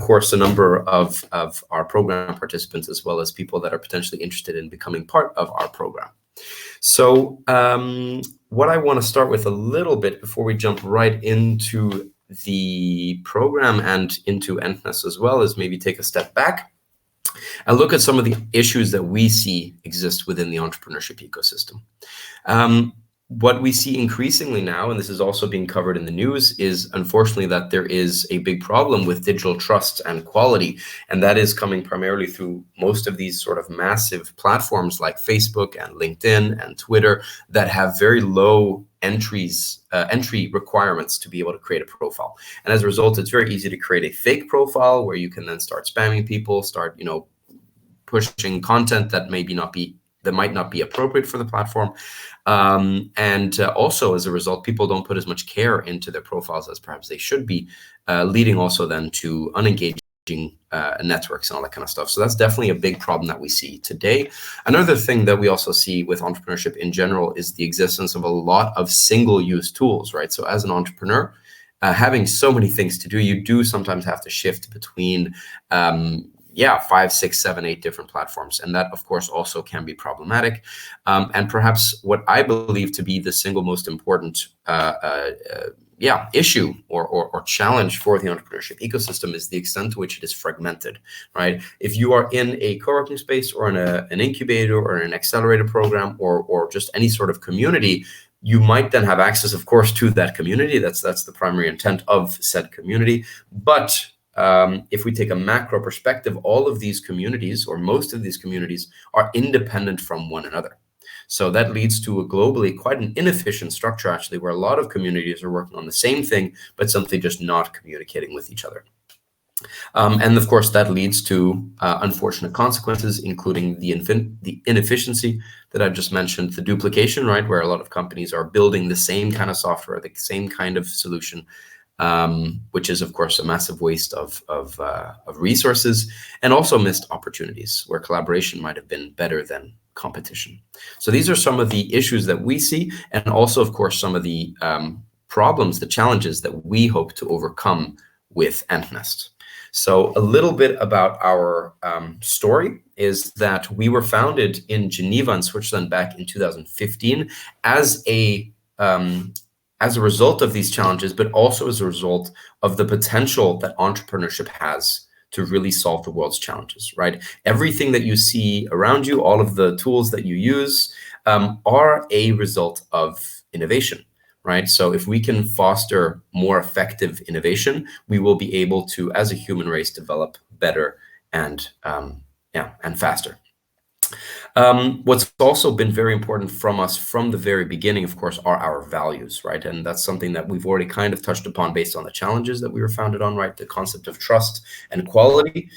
course, a number of our program participants, as well as people that are potentially interested in becoming part of our program. So what I want to start with a little bit before we jump right into the program and into Entnest as well is maybe take a step back and look at some of the issues that we see exist within the entrepreneurship ecosystem. What we see increasingly now, and this is also being covered in the news, is unfortunately that there is a big problem with digital trust and quality. And that is coming primarily through most of these sort of massive platforms like Facebook and LinkedIn and Twitter that have very low entry requirements to be able to create a profile. And as a result, it's very easy to create a fake profile where you can then start spamming people, start, you know, pushing content that might not be appropriate for the platform. Also, as a result, people don't put as much care into their profiles as perhaps they should be, leading also then to unengaging networks and all that kind of stuff. So that's definitely a big problem that we see today. Another thing that we also see with entrepreneurship in general is the existence of a lot of single-use tools, right? So as an entrepreneur, having so many things to do, you do sometimes have to shift between 5, 6, 7, 8 different platforms. And that, of course, also can be problematic. And perhaps what I believe to be the single most important issue or challenge for the entrepreneurship ecosystem is the extent to which it is fragmented, right? If you are in a co-working space or in an incubator or an accelerator program or just any sort of community, you might then have access, of course, to that community. That's the primary intent of said community. But if we take a macro perspective, all of these communities, or most of these communities, are independent from one another. So that leads to a globally quite an inefficient structure, actually, where a lot of communities are working on the same thing, but simply just not communicating with each other. And of course, that leads to unfortunate consequences, including the inefficiency that I just mentioned, the duplication, right, where a lot of companies are building the same kind of software, the same kind of solution, which is, of course, a massive waste of resources, and also missed opportunities where collaboration might have been better than competition. So these are some of the issues that we see, and also, of course, some of the problems, the challenges that we hope to overcome with Entnest. So a little bit about our story is that we were founded in Geneva in Switzerland back in 2015 as a result of these challenges, but also as a result of the potential that entrepreneurship has to really solve the world's challenges, right? Everything that you see around you, all of the tools that you use are a result of innovation, right? So if we can foster more effective innovation, we will be able to, as a human race, develop better and faster. What's also been very important from us from the very beginning, of course, are our values, right? And that's something that we've already kind of touched upon based on the challenges that we were founded on, right? The concept of trust and quality,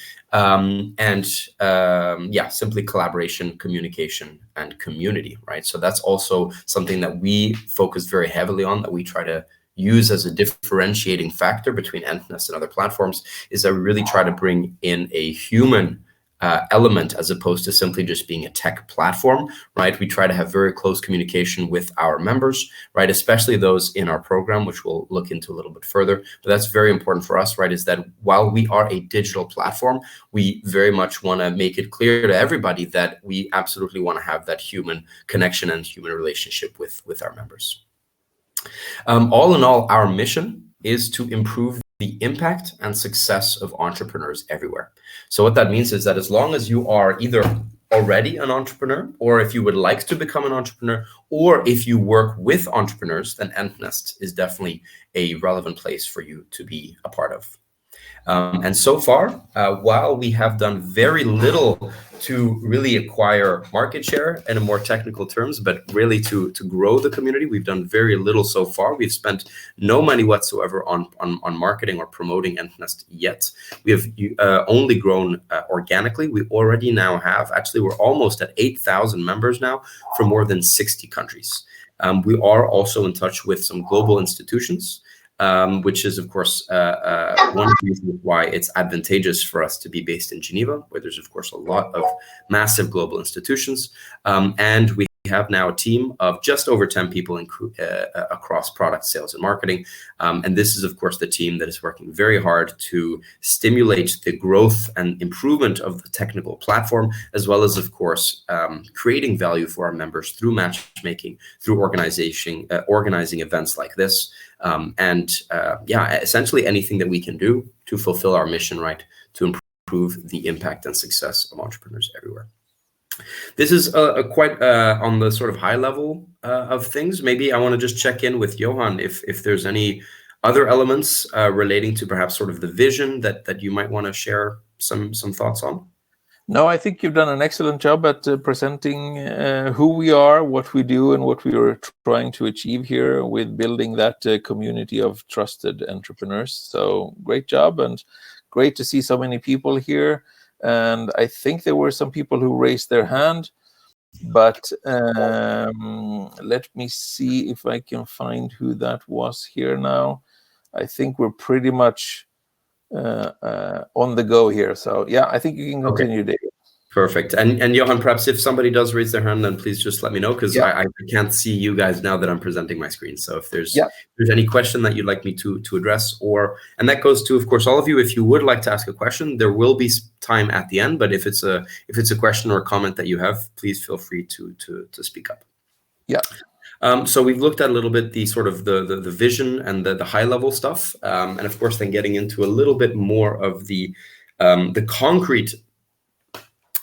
simply collaboration, communication, and community, right? So that's also something that we focus very heavily on, that we try to use as a differentiating factor between Entnest and other platforms, is that we really try to bring in a human element as opposed to simply just being a tech platform, right? We try to have very close communication with our members, right? Especially those in our program, which we'll look into a little bit further. But that's very important for us, right? Is that while we are a digital platform, we very much want to make it clear to everybody that we absolutely want to have that human connection and human relationship with our members. All in all, our mission is to improve the impact and success of entrepreneurs everywhere. So what that means is that as long as you are either already an entrepreneur, or if you would like to become an entrepreneur, or if you work with entrepreneurs, then Entnest is definitely a relevant place for you to be a part of. And so far, while we have done very little to really acquire market share in a more technical terms, but really to grow the community, we've done very little so far. We've spent no money whatsoever on marketing or promoting Entnest yet. We have only grown organically. We already now have, actually, we're almost at 8,000 members now from more than 60 countries. We are also in touch with some global institutions, which is, of course, one of the reasons why it's advantageous for us to be based in Geneva, where there's, of course, a lot of massive global institutions. And we have now a team of just over 10 people across product sales and marketing. And this is, of course, the team that is working very hard to stimulate the growth and improvement of the technical platform, as well as, of course, creating value for our members through matchmaking, through organizing events like this. Yeah, essentially anything that we can do to fulfill our mission, right, to improve the impact and success of entrepreneurs everywhere. This is quite on the sort of high level of things. Maybe I want to just check in with Johan if there's any other elements relating to perhaps sort of the vision that you might want to share some thoughts on. No, I think you've done an excellent job at presenting who we are, what we do, and what we are trying to achieve here with building that community of trusted entrepreneurs. So great job, and great to see so many people here. And I think there were some people who raised their hand, but let me see if I can find who that was here now. I think we're pretty much on the go here. So yeah, I think you can continue, Okay. David. Perfect. And Johan, perhaps if somebody does raise their hand, then please just let me know, because I can't see you guys now that I'm presenting my screen. So if there's any question that you'd like me to address, and that goes to, of course, all of you, if you would like to ask a question, there will be time at the end. But if it's a question or a comment that you have, please feel free to speak up. Yeah. So we've looked at a little bit the sort of the vision and the high level stuff, and of course then getting into a little bit more of the concrete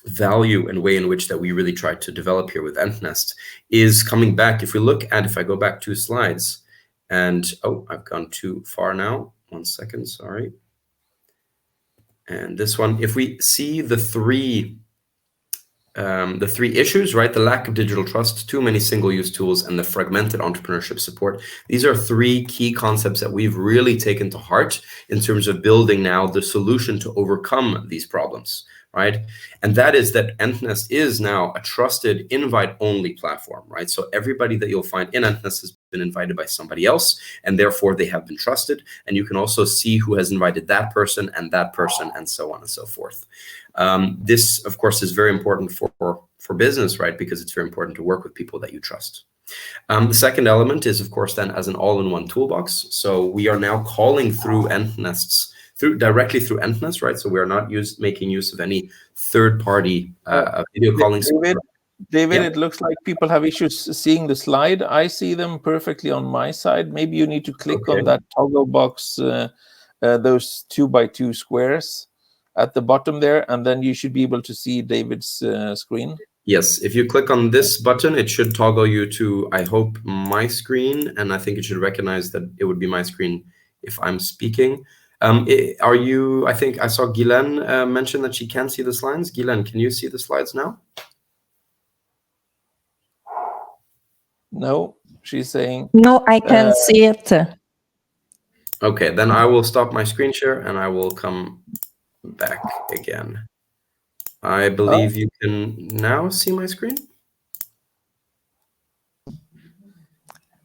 value and way in which that we really try to develop here with Entnest is coming back. If I go back 2 slides, and I've gone too far now. 1 second, sorry. And this one, if we see the three issues, right? The lack of digital trust, too many single-use tools, and the fragmented entrepreneurship support. These are 3 key concepts that we've really taken to heart in terms of building now the solution to overcome these problems, right? And that is that Entnest is now a trusted invite-only platform, right? So everybody that you'll find in Entnest has been invited by somebody else, and therefore they have been trusted. And you can also see who has invited that person, and so on and so forth. This, of course, is very important for business, right? Because it's very important to work with people that you trust. The second element is, of course, then as an all-in-one toolbox. So we are now calling through Entnest's directly through Entnest, right? So we are not making use of any third-party video calling. David, it looks like people have issues seeing the slide. I see them perfectly on my side. Maybe you need to click on that toggle box, those 2x2 squares at the bottom there, and then you should be able to see David's screen. Yes, if you click on this button, it should toggle you to, I hope, my screen, and I think it should recognize that it would be my screen if I'm speaking. I think I saw Guylaine mention that she can see the slides. Guylaine, can you see the slides now? No, she's saying... No, I can see it. Okay, then I will stop my screen share and I will come back again. I believe you can now see my screen.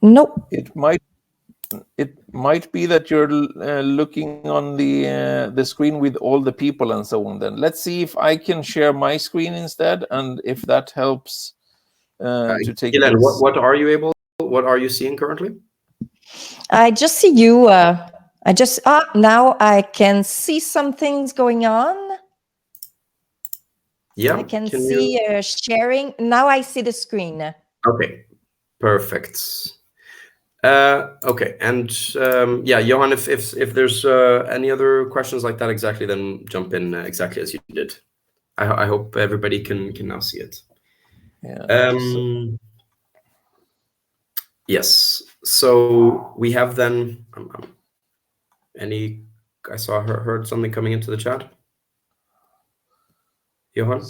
No. It might be that you're looking on the screen with all the people and so on. Then let's see if I can share my screen instead, and if that helps to take. Guylaine, what are you seeing currently? I just see you. Now I can see some things going on. Yeah, I can see sharing. Now I see the screen. Okay, perfect. Okay, and yeah, Johan, if there's any other questions like that exactly, then jump in exactly as you did. I hope everybody can now see it. Yeah. Yes. So we have then heard something coming into the chat. Johan?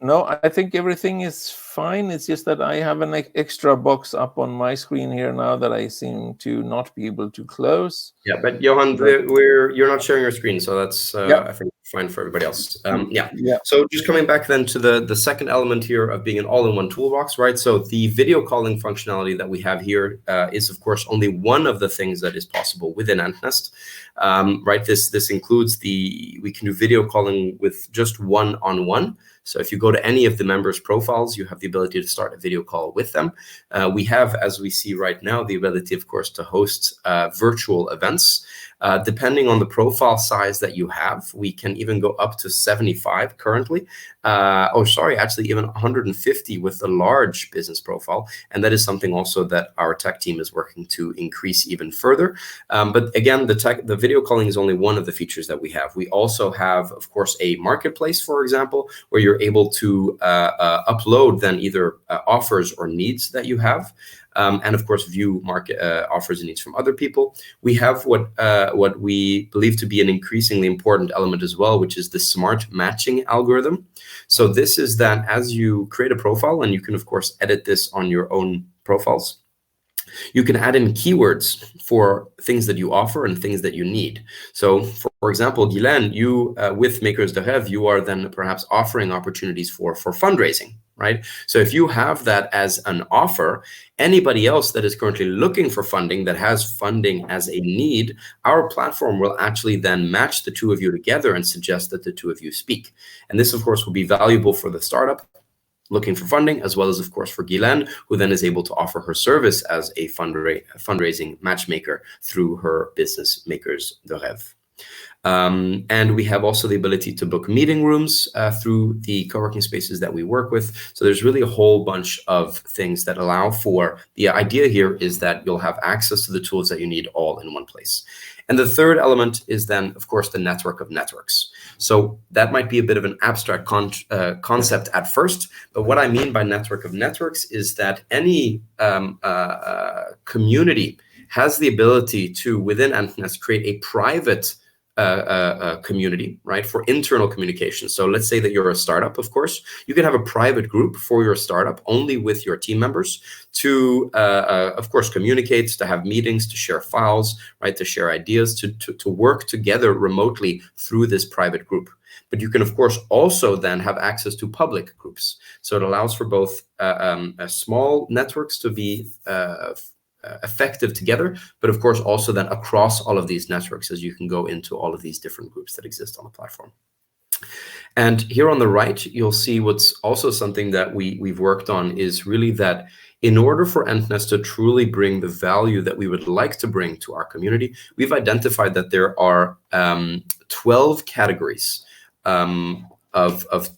No, I think everything is fine. It's just that I have an extra box up on my screen here now that I seem to not be able to close. Yeah, but Johan, you're not sharing your screen, so that's I think fine for everybody else. Yeah. So just coming back then to the second element here of being an all-in-one toolbox, right? So the video calling functionality that we have here is, of course, only one of the things that is possible within Entnest. right? This includes we can do video calling with just one-on-one. So if you go to any of the members' profiles, you have the ability to start a video call with them. We have, as we see right now, the ability, of course, to host virtual events. Depending on the profile size that you have, we can even go up to 75 currently. Actually even 150 with a large business profile. And that is something also that our tech team is working to increase even further. But again, the video calling is only one of the features that we have. We also have, of course, a marketplace, for example, where you're able to upload then either offers or needs that you have. And of course, view market offers and needs from other people. We have what we believe to be an increasingly important element as well, which is the smart matching algorithm. So this is that as you create a profile, and you can of course edit this on your own profiles, you can add in keywords for things that you offer and things that you need. So for example, Guylaine, you with Makers de Rêve, you are then perhaps offering opportunities for fundraising, right? So if you have that as an offer, anybody else that is currently looking for funding, that has funding as a need, our platform will actually then match the two of you together and suggest that the two of you speak. And this, of course, will be valuable for the startup looking for funding, as well as, of course, for Guylaine, who then is able to offer her service as a fundraising matchmaker through her business Makers de Rêve. And we have also the ability to book meeting rooms through the co-working spaces that we work with. So there's really a whole bunch of things that allow for, the idea here is that you'll have access to the tools that you need all in one place. And the third element is then, of course, the network of networks. So that might be a bit of an abstract concept at first, but what I mean by network of networks is that any community has the ability to, within Entnest, create a private community, right, for internal communication. So let's say that you're a startup, of course, you can have a private group for your startup only with your team members to, of course, communicate, to have meetings, to share files, right, to share ideas, to work together remotely through this private group. But you can, of course, also then have access to public groups. So it allows for both small networks to be effective together, but of course also then across all of these networks, as you can go into all of these different groups that exist on the platform. And here on the right, you'll see what's also something that we've worked on is really that in order for Entnest to truly bring the value that we would like to bring to our community, we've identified that there are 12 categories of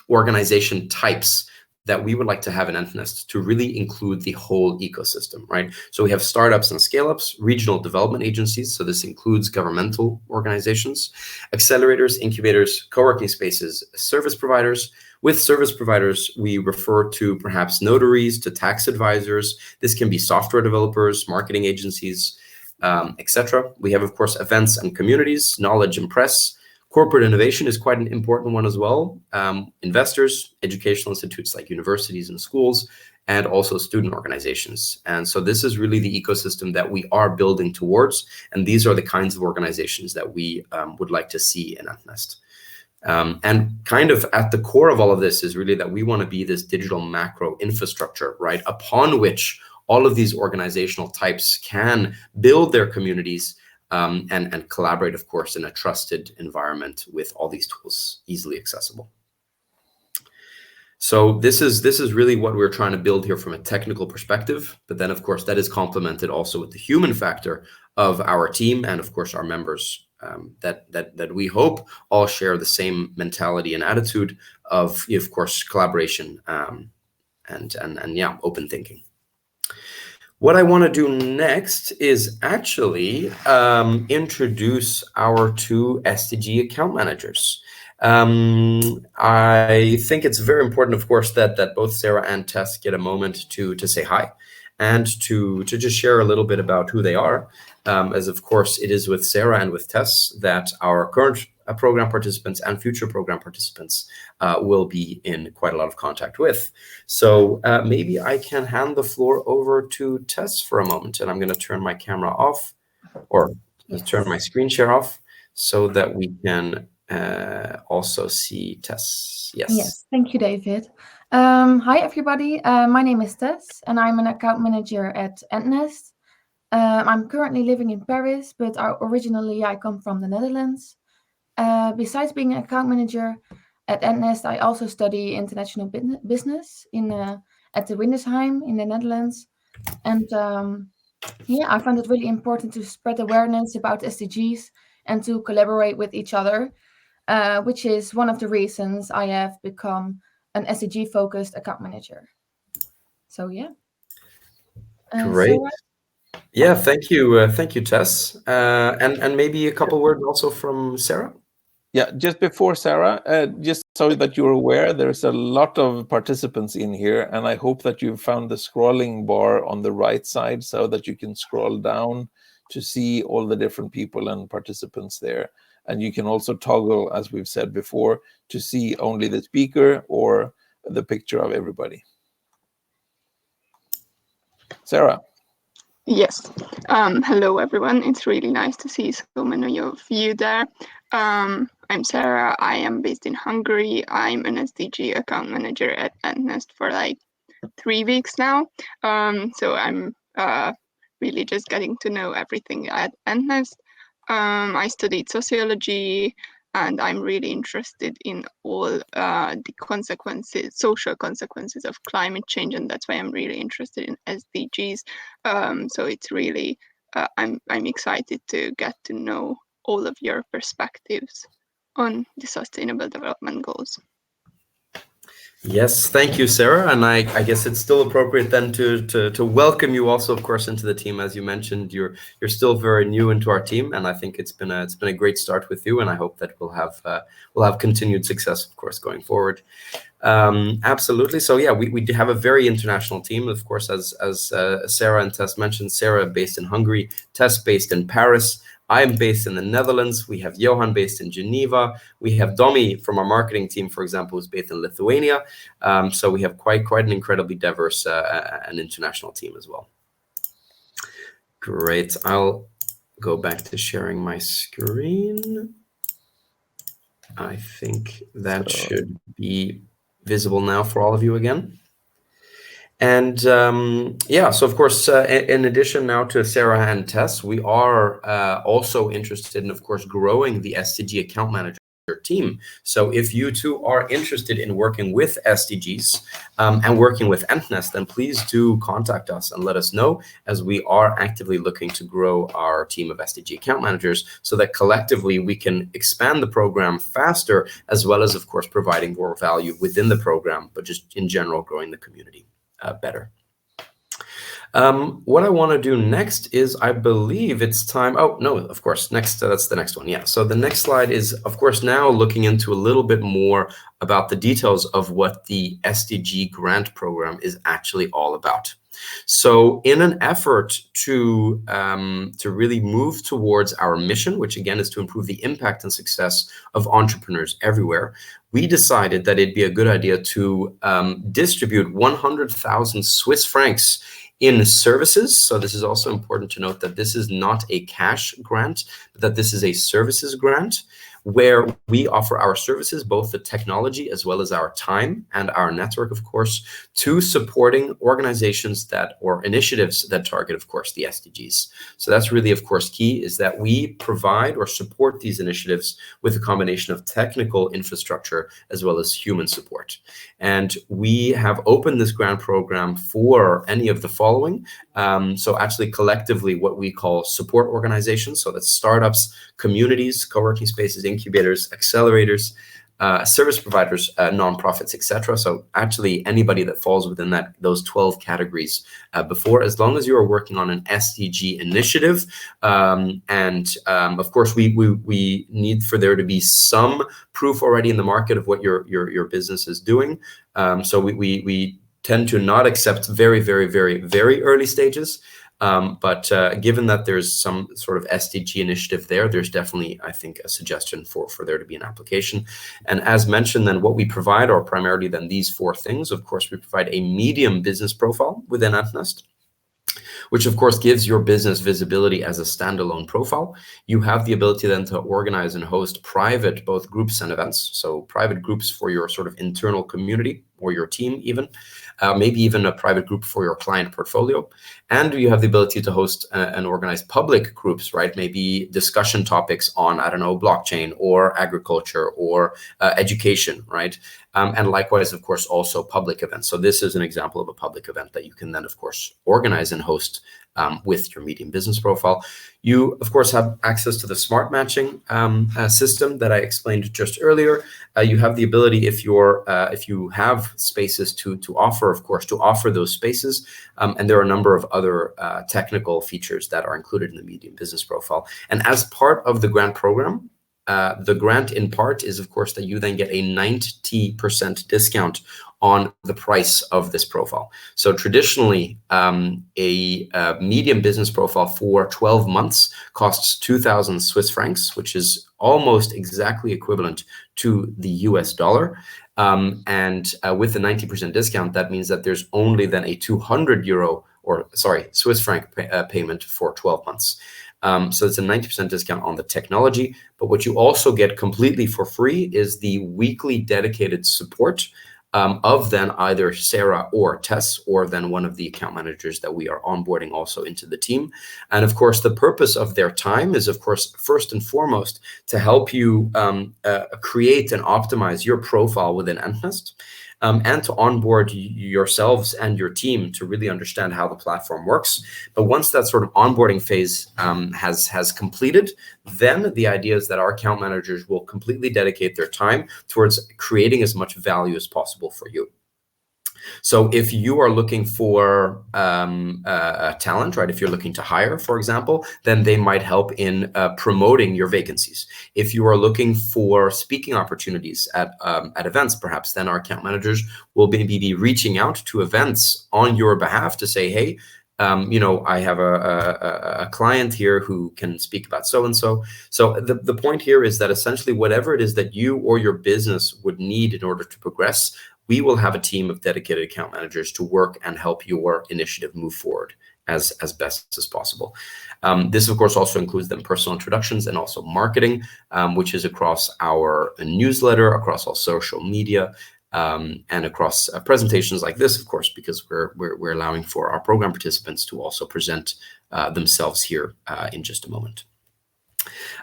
organization types that we would like to have in Entnest to really include the whole ecosystem, right? So we have startups and scale-ups, regional development agencies, so this includes governmental organizations, accelerators, incubators, co-working spaces, service providers. With service providers, we refer to perhaps notaries, to tax advisors. This can be software developers, marketing agencies, etc. We have, of course, events and communities, knowledge and press. Corporate innovation is quite an important one as well. Investors, educational institutes like universities and schools, and also student organizations. And so this is really the ecosystem that we are building towards. And these are the kinds of organizations that we would like to see in Entnest. And kind of at the core of all of this is really that we want to be this digital macro infrastructure, right, upon which all of these organizational types can build their communities and collaborate, of course, in a trusted environment with all these tools easily accessible. So this is really what we're trying to build here from a technical perspective. But then, of course, that is complemented also with the human factor of our team and, of course, our members that we hope all share the same mentality and attitude of course, collaboration and yeah, open thinking. What I want to do next is actually introduce our two SDG account managers. I think it's very important, of course, that both Sarah and Tess get a moment to say hi and to just share a little bit about who they are. As of course it is with Sarah and with Tess that our current program participants and future program participants will be in quite a lot of contact with. So maybe I can hand the floor over to Tess for a moment, and I'm going to turn my camera off, or turn my screen share off, so that we can also see Tess. Yes, thank you, David. Hi, everybody. My name is Tess, and I'm an account manager at Entnest. I'm currently living in Paris, but originally I come from the Netherlands. Besides being an account manager at Entnest, I also study international business at the Windesheim in the Netherlands. And yeah, I found it really important to spread awareness about SDGs and to collaborate with each other, which is one of the reasons I have become an SDG-focused account manager. So yeah. Great. Sarah? Yeah, thank you, Tess. And maybe a couple words also from Sarah. Yeah, just before Sarah, just so that you're aware, there's a lot of participants in here, and I hope that you found the scrolling bar on the right side so that you can scroll down to see all the different people and participants there. And you can also toggle, as we've said before, to see only the speaker or the picture of everybody. Sarah. Yes. Hello, everyone. It's really nice to see so many of you there. I'm Sarah. I am based in Hungary. I'm an SDG account manager at Entnest for like 3 weeks now. So I'm really just getting to know everything at Entnest. I studied sociology, and I'm really interested in all the social consequences of climate change, and that's why I'm really interested in SDGs. So it's really, I'm excited to get to know all of your perspectives on the Sustainable Development Goals. Yes, thank you, Sarah. And I guess it's still appropriate then to welcome you also, of course, into the team. As you mentioned, you're still very new into our team, and I think it's been a great start with you. And I hope that we'll have continued success, of course, going forward. Absolutely. So yeah, we have a very international team, of course, as Sarah and Tess mentioned. Sarah based in Hungary, Tess based in Paris. I'm based in the Netherlands. We have Johan based in Geneva. We have Domi from our marketing team, for example, who's based in Lithuania. So we have quite an incredibly diverse and international team as well. Great. I'll go back to sharing my screen. I think that should be visible now for all of you again. And yeah, so of course, in addition now to Sarah and Tess, we are also interested in, of course, growing the SDG account manager team. So if you too are interested in working with SDGs and working with Entnest, then please do contact us and let us know, as we are actively looking to grow our team of SDG account managers so that collectively we can expand the program faster, as well as, of course, providing more value within the program, but just in general growing the community better. What I want to do next is, I believe it's time. Oh, no, of course, next, that's the next one. Yeah, so the next slide is, of course, now looking into a little bit more about the details of what the SDG Grant Program is actually all about. So in an effort to really move towards our mission, which again is to improve the impact and success of entrepreneurs everywhere, we decided that it'd be a good idea to distribute 100,000 Swiss francs in services. So this is also important to note that this is not a cash grant, but that this is a services grant, where we offer our services, both the technology as well as our time and our network, of course, to supporting organizations or initiatives that target, of course, the SDGs. So that's really, of course, key, is that we provide or support these initiatives with a combination of technical infrastructure as well as human support. And we have opened this grant program for any of the following. So actually collectively what we call support organizations, so that's startups, communities, co-working spaces, incubators, accelerators, service providers, nonprofits, etc. So actually anybody that falls within those 12 categories before, as long as you are working on an SDG initiative. Of course, we need for there to be some proof already in the market of what your business is doing. So we tend to not accept very early stages. But given that there's some sort of SDG initiative there's definitely, I think, a suggestion for there to be an application. And as mentioned, then what we provide are primarily then these 4 things. Of course, we provide a medium business profile within Entnest, which of course gives your business visibility as a standalone profile. You have the ability then to organize and host private, both groups and events. So private groups for your sort of internal community, or your team even, maybe even a private group for your client portfolio. And you have the ability to host and organize public groups, right? Maybe discussion topics on, I don't know, blockchain or agriculture or education, right? And likewise, of course, also public events. So this is an example of a public event that you can then, of course, organize and host with your Medium business profile. You, of course, have access to the smart matching system that I explained just earlier. You have the ability, if you have spaces to offer, of course, to offer those spaces. And there are a number of other technical features that are included in the Medium business profile. And as part of the grant program, the grant in part is, of course, that you then get a 90% discount on the price of this profile. So traditionally, a Medium business profile for 12 months costs 2,000 Swiss francs, which is almost exactly equivalent to the US dollar. And with the 90% discount, that means that there's only then a 200 euro, or sorry, Swiss franc payment for 12 months. So it's a 90% discount on the technology, but what you also get completely for free is the weekly dedicated support of then either Sarah or Tess, or then one of the account managers that we are onboarding also into the team. And of course, the purpose of their time is, of course, first and foremost, to help you create and optimize your profile within Entnest. And to onboard yourselves and your team to really understand how the platform works. But once that sort of onboarding phase has completed, then the idea is that our account managers will completely dedicate their time towards creating as much value as possible for you. So if you are looking for talent, right, if you're looking to hire, for example, then they might help in promoting your vacancies. If you are looking for speaking opportunities at events, perhaps, then our account managers will maybe be reaching out to events on your behalf to say, hey, you know, I have a client here who can speak about so-and-so. So the point here is that essentially whatever it is that you or your business would need in order to progress, we will have a team of dedicated account managers to work and help your initiative move forward as best as possible. This, of course, also includes then personal introductions and also marketing, which is across our newsletter, across all social media, and across presentations like this, of course, because we're allowing for our program participants to also present themselves here in just a moment.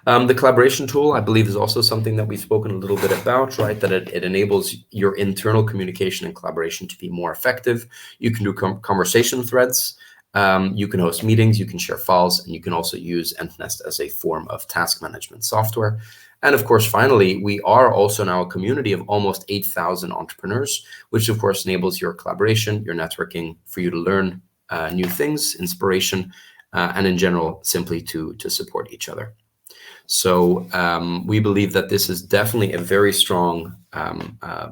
The collaboration tool, I believe, is also something that we've spoken a little bit about, right? That it enables your internal communication and collaboration to be more effective. You can do conversation threads. You can host meetings, you can share files, and you can also use Entnest as a form of task management software. And of course, finally, we are also now a community of almost 8,000 entrepreneurs, which of course enables your collaboration, your networking, for you to learn new things, inspiration, and in general, simply to support each other. So we believe that this is definitely a very strong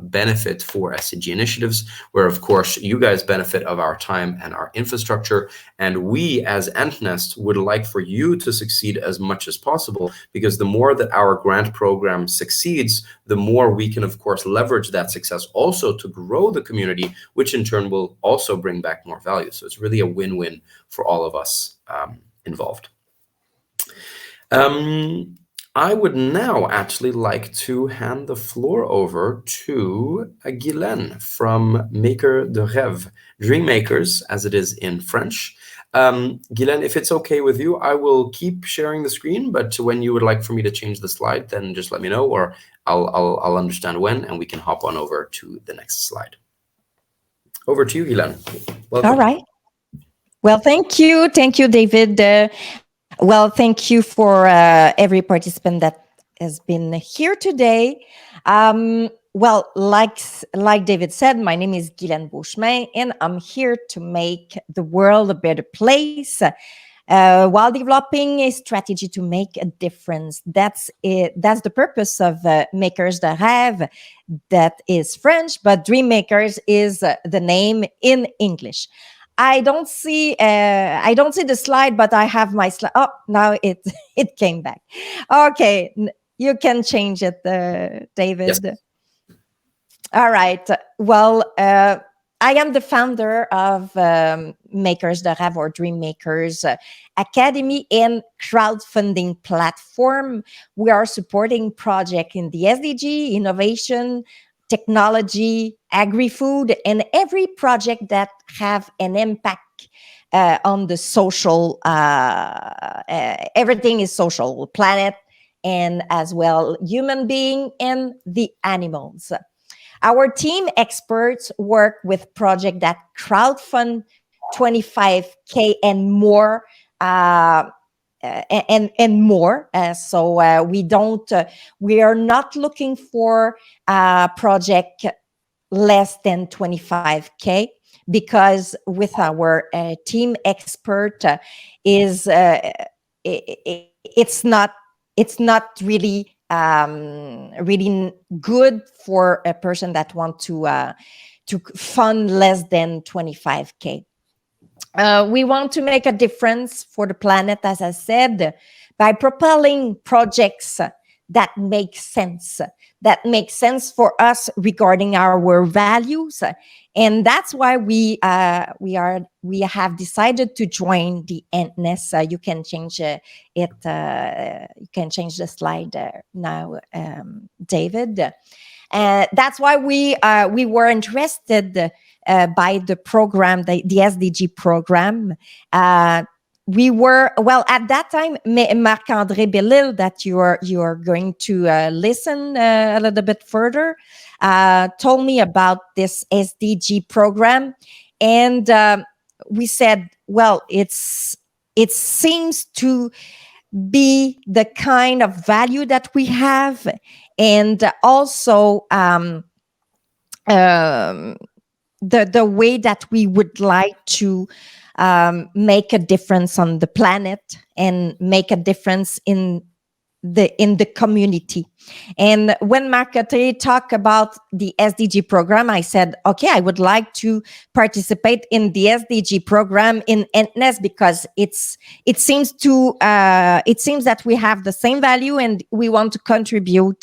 benefit for SDG initiatives, where of course you guys benefit of our time and our infrastructure, and we as Entnest would like for you to succeed as much as possible, because the more that our grant program succeeds, the more we can of course leverage that success also to grow the community, which in turn will also bring back more value. So it's really a win-win for all of us involved. I would now actually like to hand the floor over to Guylaine from Maker de Rêve, Dream Makers, as it is in French. Guylaine, if it's okay with you, I will keep sharing the screen, but when you would like for me to change the slide, then just let me know, or I'll understand when, and we can hop on over to the next slide. Over to you, Guylaine. Welcome. All right. Well, thank you, David. Well, thank you for every participant that has been here today. Well, like David said, my name is Guylaine Beauchemin, and I'm here to make the world a better place while developing a strategy to make a difference. That's it. That's the purpose of Makers de Rêve. That is French, but Dream Makers is the name in English. I don't see the slide, but I have my slide. Oh, now it came back. Okay, you can change it, David. Yes. All right. Well, I am the founder of Makers de Rêve, or Dream Makers Academy and crowdfunding platform. We are supporting projects in the SDG, innovation, technology, agri-food, and every project that have an impact on the social. Everything is social, planet, and as well human being and the animals. Our team experts work with projects that crowdfund 25K and more. And more. So we are not looking for a project less than 25K, because with our team expert it's not really really good for a person that want to fund less than 25K. We want to make a difference for the planet, as I said, by propelling projects that make sense for us regarding our values. And that's why we have decided to join the Entnest. You can change it. You can change the slide now, David. That's why we were interested by the program, the SDG program. We were, well, at that time, Marc-André Bellil, that you are going to listen a little bit further, told me about this SDG program. And we said, well, it seems to be the kind of value that we have, and also the way that we would like to make a difference on the planet and make a difference in the community. And when Marc-André talked about the SDG program, I said, okay, I would like to participate in the SDG program in Entnest, because it seems that we have the same value and we want to contribute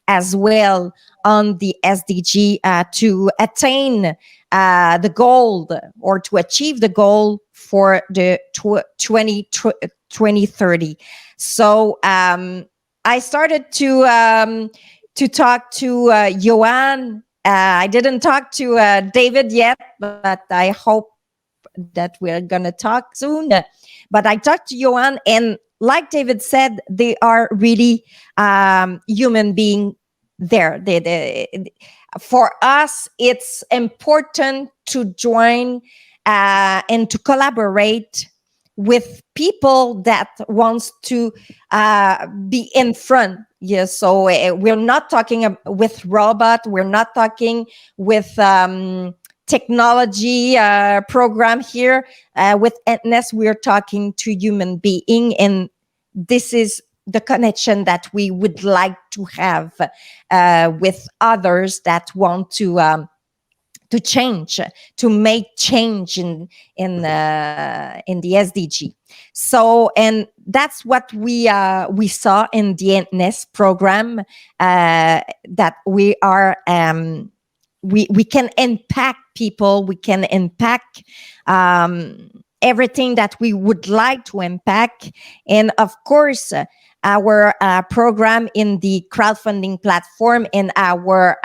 as well on the SDG to attain the goal, or to achieve the goal for the 2030. So I started to talk to Johan. I didn't talk to David yet, but I hope that we're gonna talk soon. But I talked to Johan, and like David said, they are really human being there. For us, it's important to join and to collaborate with people that wants to be in front. Yes, so we're not talking with robot. We're not talking with technology program here. With Entnest, we're talking to human being, and this is the connection that we would like to have with others that want to change, to make change in the SDG. So, and that's what we saw in the Entnest program, that we are we can impact people, we can impact everything that we would like to impact. And of course, our program in the crowdfunding platform, and our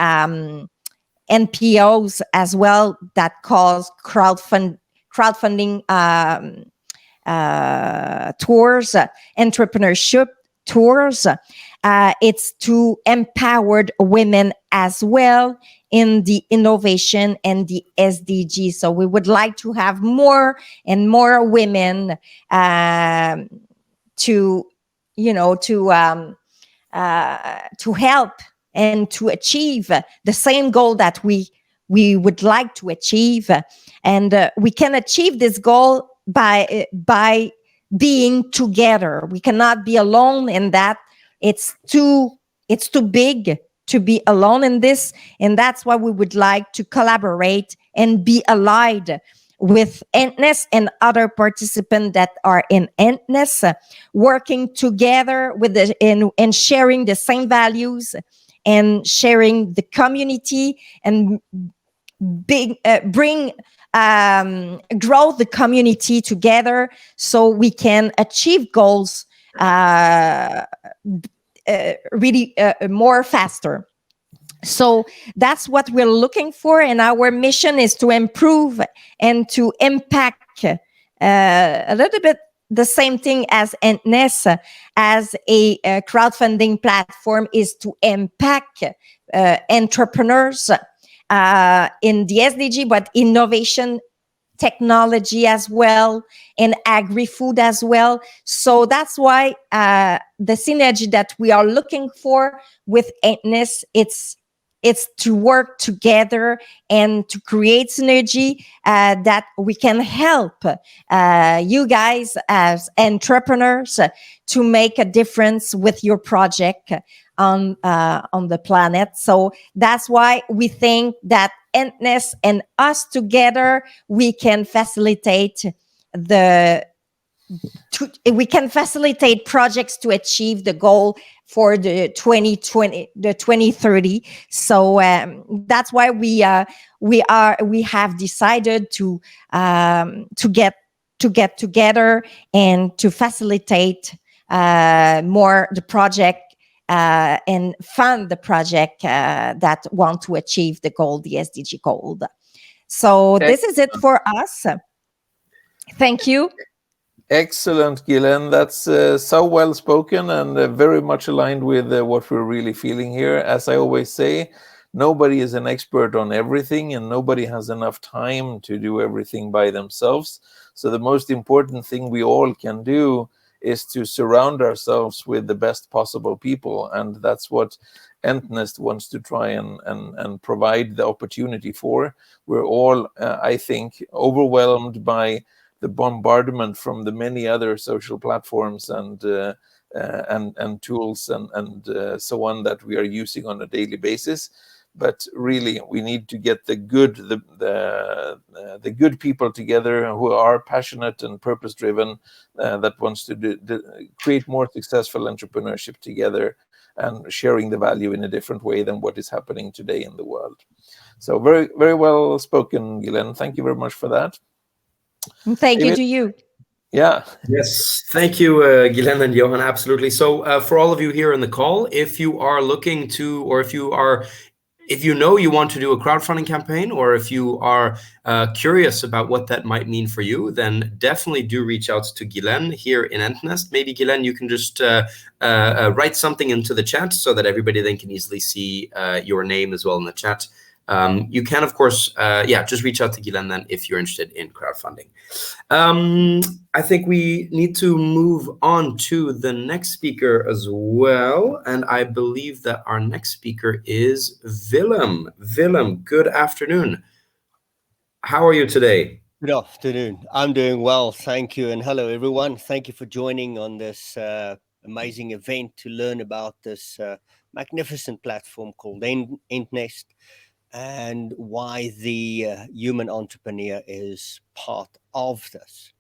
NPOs as well, that cause crowdfunding tours, entrepreneurship tours. It's to empower women as well in the innovation and the SDG. So we would like to have more and more women to help and to achieve the same goal that we would like to achieve. And we can achieve this goal by being together. We cannot be alone in that. It's too big to be alone in this. And that's why we would like to collaborate and be allied with Entnest and other participants that are in Entnest, working together with and sharing the same values, and sharing the community, and bring grow the community together, so we can achieve goals really more faster. So that's what we're looking for. And our mission is to improve and to impact a little bit the same thing as Entnest, as a crowdfunding platform, is to impact entrepreneurs in the SDG, but innovation, technology as well, and agri-food as well. So that's why the synergy that we are looking for with Entnest, it's to work together and to create synergy that we can help you guys as entrepreneurs to make a difference with your project on the planet. So that's why we think that Entnest and us together, we can facilitate we can facilitate projects to achieve the goal for the 2030. So that's why we have decided to get together and to facilitate more the project and fund the project that want to achieve the goal, the SDG goal. So this is it for us. Thank you. Excellent, Gillian. That's so well spoken and very much aligned with what we're really feeling here. As I always say, nobody is an expert on everything and nobody has enough time to do everything by themselves. So the most important thing we all can do is to surround ourselves with the best possible people. And that's what Entnest wants to try and provide the opportunity for. We're all, I think, overwhelmed by the bombardment from the many other social platforms and tools and so on that we are using on a daily basis. But really, we need to get the good people together who are passionate and purpose-driven, that wants to create more successful entrepreneurship together and sharing the value in a different way than what is happening today in the world. So very, very well spoken, Gillian. Thank you very much for that. Thank you to you. Yeah. Yes. Thank you, Gillian and Johan. Absolutely. So for all of you here in the call, if you are looking to, or if you know you want to do a crowdfunding campaign, or if you are curious about what that might mean for you, then definitely do reach out to Gillian here in Entnest. Maybe, Gillian, you can just write something into the chat so that everybody then can easily see your name as well in the chat. You can, of course, just reach out to Gillian then if you're interested in crowdfunding. I think we need to move on to the next speaker as well. And I believe that our next speaker is Willem. Willem, good afternoon. How are you today? Good afternoon. I'm doing well, thank you. And hello, everyone. Thank you for joining on this amazing event to learn about this magnificent platform called Entnest, and why the human entrepreneur is part of this.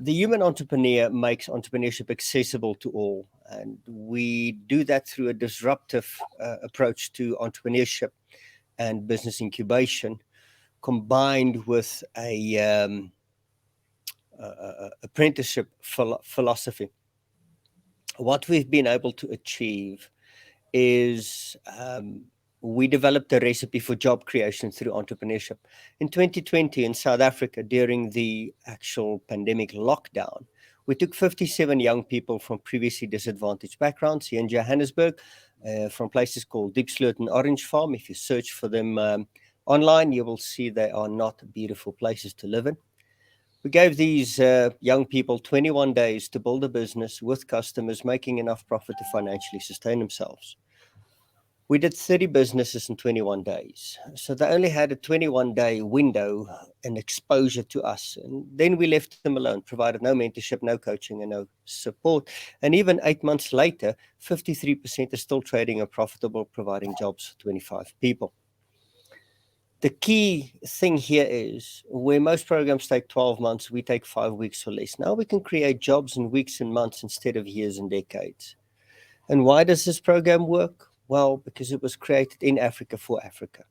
The human entrepreneur makes entrepreneurship accessible to all, and we do that through a disruptive approach to entrepreneurship and business incubation, combined with a apprenticeship philosophy. What we've been able to achieve is we developed a recipe for job creation through entrepreneurship. In 2020 in South Africa, during the actual pandemic lockdown, we took 57 young people from previously disadvantaged backgrounds here in Johannesburg, from places called Diepsloot and Orange Farm. If you search for them online, you will see they are not beautiful places to live in. We gave these young people 21 days to build a business with customers, making enough profit to financially sustain themselves. We did 30 businesses in 21 days. So they only had a 21-day window and exposure to us. And then we left them alone, provided no mentorship, no coaching, and no support. And even 8 months later, 53% are still trading and profitable, providing jobs for 25 people. The key thing here is, where most programs take 12 months, we take 5 weeks or less. Now we can create jobs in weeks and months instead of years and decades. And why does this program work? Well, because it was created in Africa for Africa.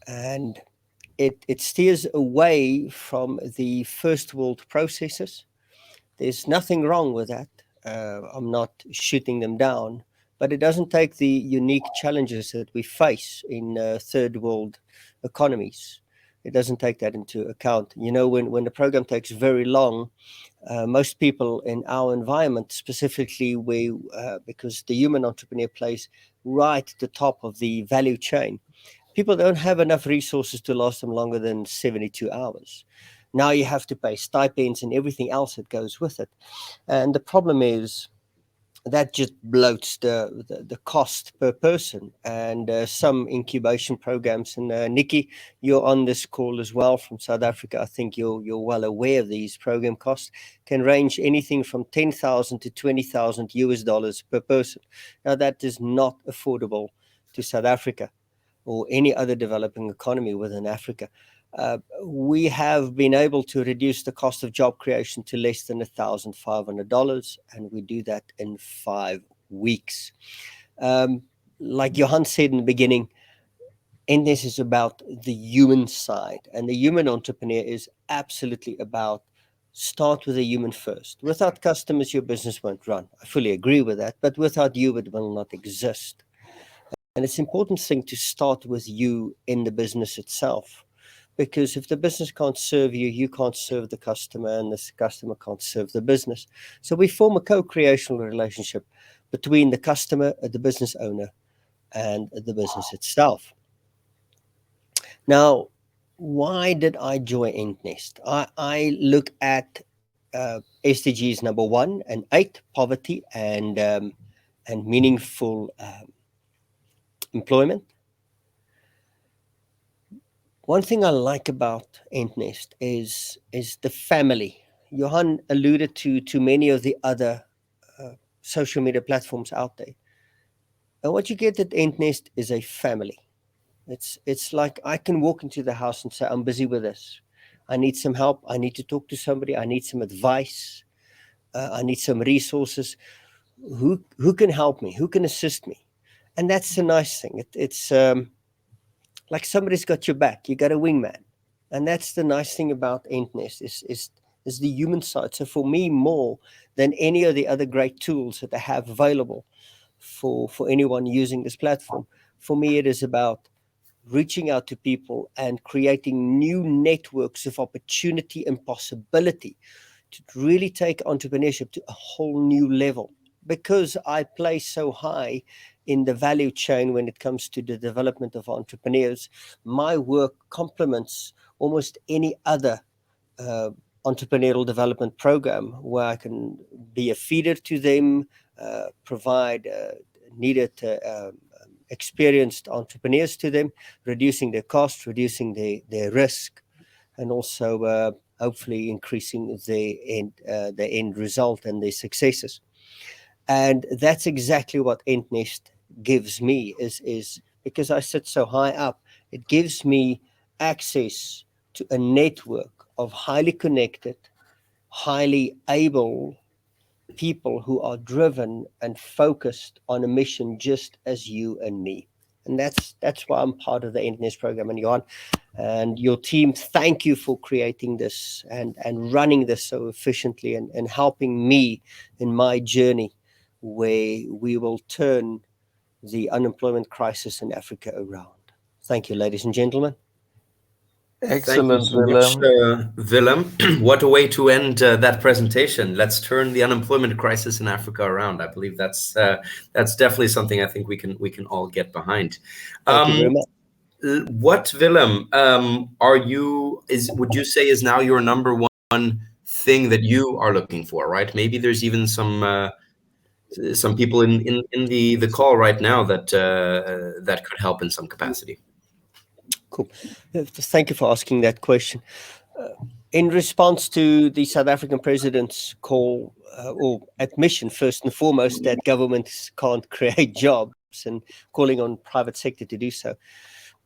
And it steers away from the first world processes. There's nothing wrong with that. I'm not shooting them down. but it doesn't take the unique challenges that we face in third world economies. It doesn't take that into account. You know, when the program takes very long, most people in our environment, specifically because the human entrepreneur plays right at the top of the value chain, people don't have enough resources to last them longer than 72 hours. Now you have to pay stipends and everything else that goes with it. And the problem is that just bloats the cost per person. And some incubation programs, and Nikki, you're on this call as well from South Africa. I think you're well aware of these program costs, can range anything from 10,000 to 20,000 US dollars per person. Now that is not affordable to South Africa or any other developing economy within Africa. We have been able to reduce the cost of job creation to less than $1,500, and we do that in 5 weeks. Like Johan said in the beginning, Entnest is about the human side, and the human entrepreneur is absolutely about start with a human first. Without customers, your business won't run. I fully agree with that, but without you, it will not exist. And it's an important thing to start with you in the business itself. Because if the business can't serve you, you can't serve the customer, and the customer can't serve the business. So we form a co-creational relationship between the customer, the business owner, and the business itself. Now, why did I join Entnest? I look at SDGs number 1 and 8, poverty and meaningful employment. One thing I like about Entnest is the family. Johan alluded to many of the other social media platforms out there. And what you get at Entnest is a family. It's like I can walk into the house and say, I'm busy with this. I need some help. I need to talk to somebody. I need some advice. I need some resources. Who can help me? Who can assist me? And that's the nice thing. It's like somebody's got your back. You got a wingman. And that's the nice thing about Entnest is the human side. So for me, more than any of the other great tools that I have available for anyone using this platform, for me, it is about reaching out to people and creating new networks of opportunity and possibility to really take entrepreneurship to a whole new level. Because I play so high in the value chain when it comes to the development of entrepreneurs, my work complements almost any other entrepreneurial development program where I can be a feeder to them, provide needed experienced entrepreneurs to them, reducing their cost, reducing their risk, and also hopefully increasing the end result and their successes. And that's exactly what Entnest gives me is because I sit so high up, it gives me access to a network of highly connected, highly able people who are driven and focused on a mission just as you and me. And that's why I'm part of the Entnest program. And Johan and your team, thank you for creating this and running this so efficiently and helping me in my journey where we will turn the unemployment crisis in Africa around. Thank you, ladies and gentlemen. Excellent, Thank you so much, Willem. What a way to end that presentation. Let's turn the unemployment crisis in Africa around. I believe that's definitely something I think we can all get behind. Thank you very much. What, Willem, would you say is now your number one thing that you are looking for, right? Maybe there's even some people in the call right now that could help in some capacity. Cool. Thank you for asking that question. In response to the South African president's call or admission, first and foremost, that governments can't create jobs and calling on private sector to do so,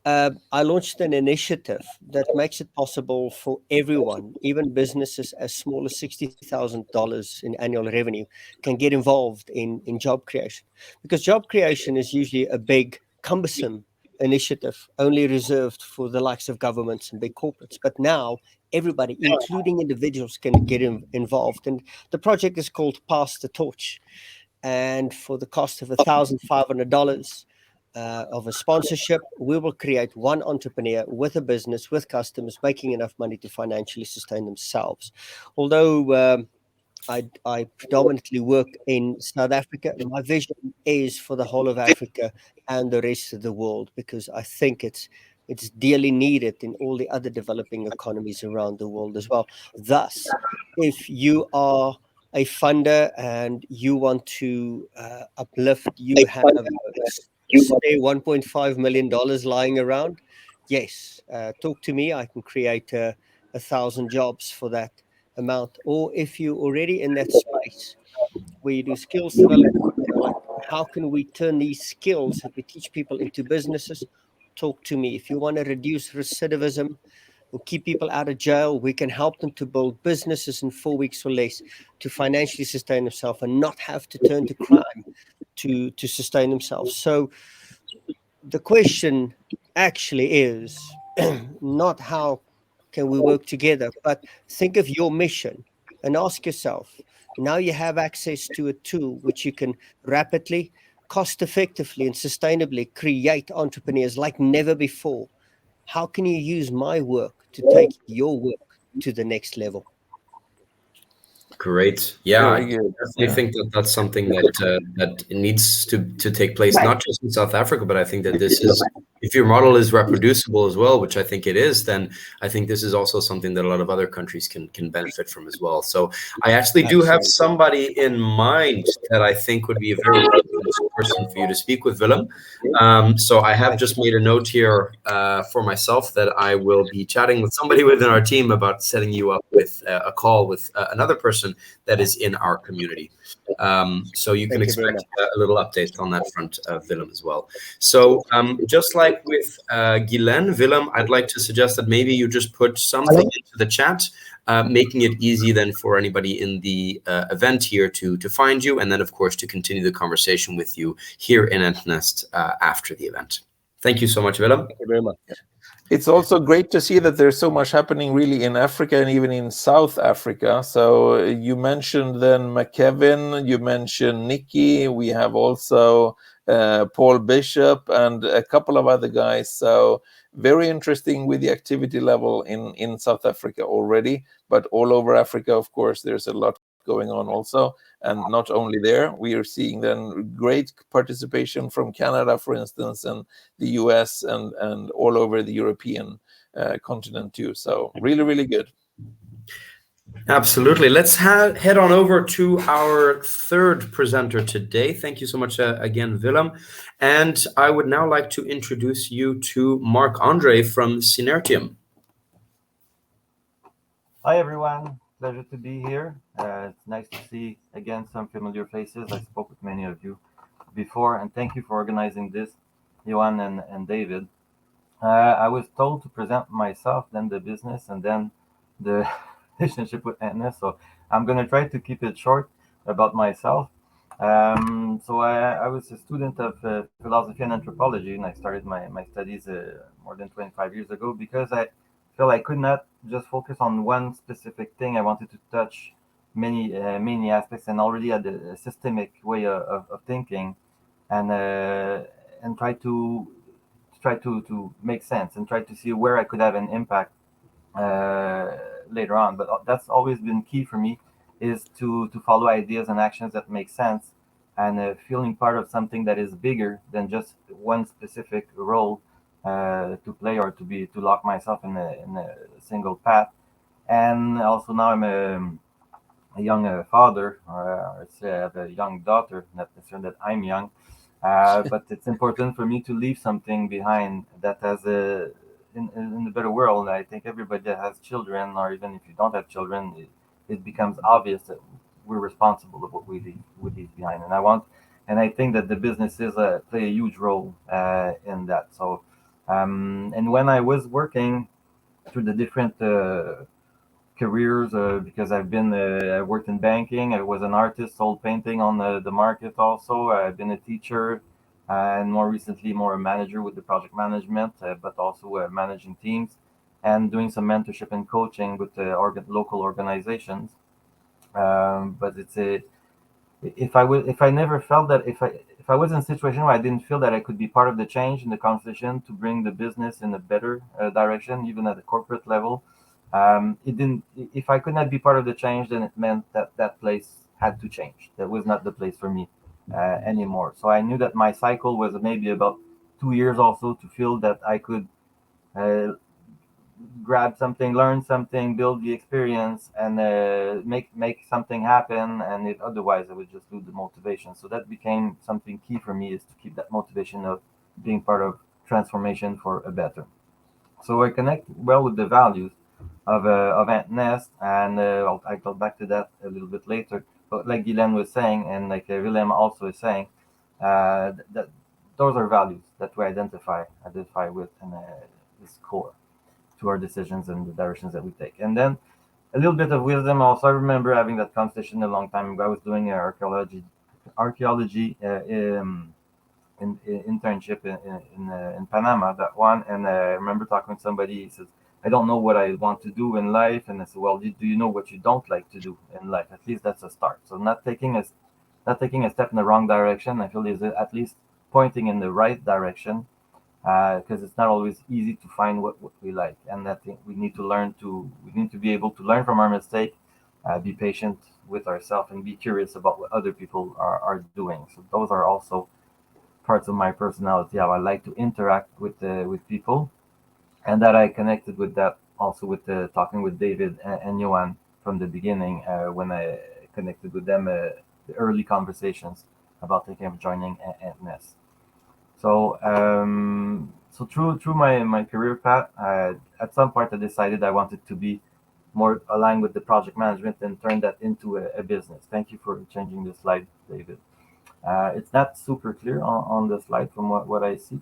I launched an initiative that makes it possible for everyone, even businesses as small as $60,000 in annual revenue, can get involved in job creation. Because job creation is usually a big, cumbersome initiative only reserved for the likes of governments and big corporates. But now everybody, including individuals, can get involved. And the project is called Pass the Torch. and for the cost of $1,500 of a sponsorship, we will create one entrepreneur with a business, with customers, making enough money to financially sustain themselves. Although I predominantly work in South Africa, my vision is for the whole of Africa and the rest of the world, because I think it's dearly needed in all the other developing economies around the world as well. Thus, if you are a funder and you want to uplift, you have a spare $1.5 million lying around, yes, talk to me. I can create 1,000 jobs for that amount. Or if you're already in that space where you do skills development, like how can we turn these skills that we teach people into businesses, talk to me. If you want to reduce recidivism or keep people out of jail, we can help them to build businesses in 4 weeks or less to financially sustain themselves and not have to turn to crime to sustain themselves. So the question actually is not how can we work together, but think of your mission and ask yourself, now you have access to a tool which you can rapidly, cost effectively and sustainably create entrepreneurs like never before. How can you use my work to take your work to the next level? Great. Yeah, I Very good. definitely think that that's something that that needs to take place, not just in South Africa, but I think that this is, if your model is reproducible as well, which I think it is, then I think this is also something that a lot of other countries can benefit from as well. So I actually do have somebody in mind that I think would be a very good person for you to speak with, Willem. So I have just made a note here for myself that I will be chatting with somebody within our team about setting you up with a call with another person that is in our community. So you can expect a little update on that front, Willem, as well. So just like with Guylaine, Willem, I'd like to suggest that maybe you just put something into the chat, making it easy then for anybody in the event here to find you, and then of course to continue the conversation with you here in Entnest after the event. Thank you so much, Willem. Thank you very much. It's also great to see that there's so much happening really in Africa and even in South Africa. So you mentioned then McKevin, you mentioned Nikki, we have also Paul Bishop and a couple of other guys. So very interesting with the activity level in South Africa already, but all over Africa, of course, there's a lot going on also. And not only there, we are seeing then great participation from Canada, for instance, and the US and all over the European continent too. So really, really good. Absolutely. Let's head on over to our third presenter today. Thank you so much again, Willem. And I would now like to introduce you to Marc-André from Synertium. Hi, everyone. Pleasure to be here. It's nice to see, again, some familiar faces. I spoke with many of you before, and thank you for organizing this, Johan and David. I was told to present myself, then the business, and then the relationship with Entnest. So I'm going to try to keep it short about myself. So I was a student of philosophy and anthropology, and I started my studies more than 25 years ago because I felt I could not just focus on one specific thing. I wanted to touch many aspects, and already had a systemic way of thinking, and try to make sense and try to see where I could have an impact later on. But that's always been key for me, is to follow ideas and actions that make sense, and feeling part of something that is bigger than just one specific role to play, or to lock myself in a single path. And also now I'm a young father, or I have a young daughter, not necessarily that I'm young, but it's important for me to leave something behind that has in the better world. I think everybody that has children, or even if you don't have children, it becomes obvious that we're responsible of what we leave behind. And I think that the businesses play a huge role in that. So, and when I was working through the different careers, because I worked in banking, I was an artist, sold painting on the market also. I've been a teacher, and more recently, more a manager with the project management, but also managing teams and doing some mentorship and coaching with local organizations. But if I never felt that, if I was in a situation where I didn't feel that I could be part of the change in the conversation to bring the business in a better direction, even at the corporate level, it didn't. If I could not be part of the change, then it meant that that place had to change. That was not the place for me anymore. So I knew that my cycle was maybe about 2 years also to feel that I could uh, grab something, learn something, build the experience, and make something happen. And if otherwise, I would just lose the motivation. So that became something key for me, is to keep that motivation of being part of transformation for a better. So I connect well with the values of Entnest, and I'll go back to that a little bit later. But like Guylaine was saying, and like Willem also is saying, that those are values that we identify with, and is core to our decisions and the directions that we take. And then a little bit of wisdom also. I remember having that conversation a long time ago. I was doing an archaeology internship in Panama, that one, and I remember talking to somebody. He says, "I don't know what I want to do in life," and I said, "Well, do you know what you don't like to do in life? At least that's a start." So not taking a step in the wrong direction, I feel, is at least pointing in the right direction, because it's not always easy to find what we like, and that we need to be able to learn from our mistake, be patient with ourselves, and be curious about what other people are doing. So those are also parts of my personality, how I like to interact with people, and that I connected with that also with talking with David and Johan from the beginning, when I connected with them, the early conversations about thinking of joining Entnest. So through my career path, at some point I decided I wanted to be more aligned with the project management and turn that into a business. Thank you for changing the slide, David. It's not super clear on the slide from what I see.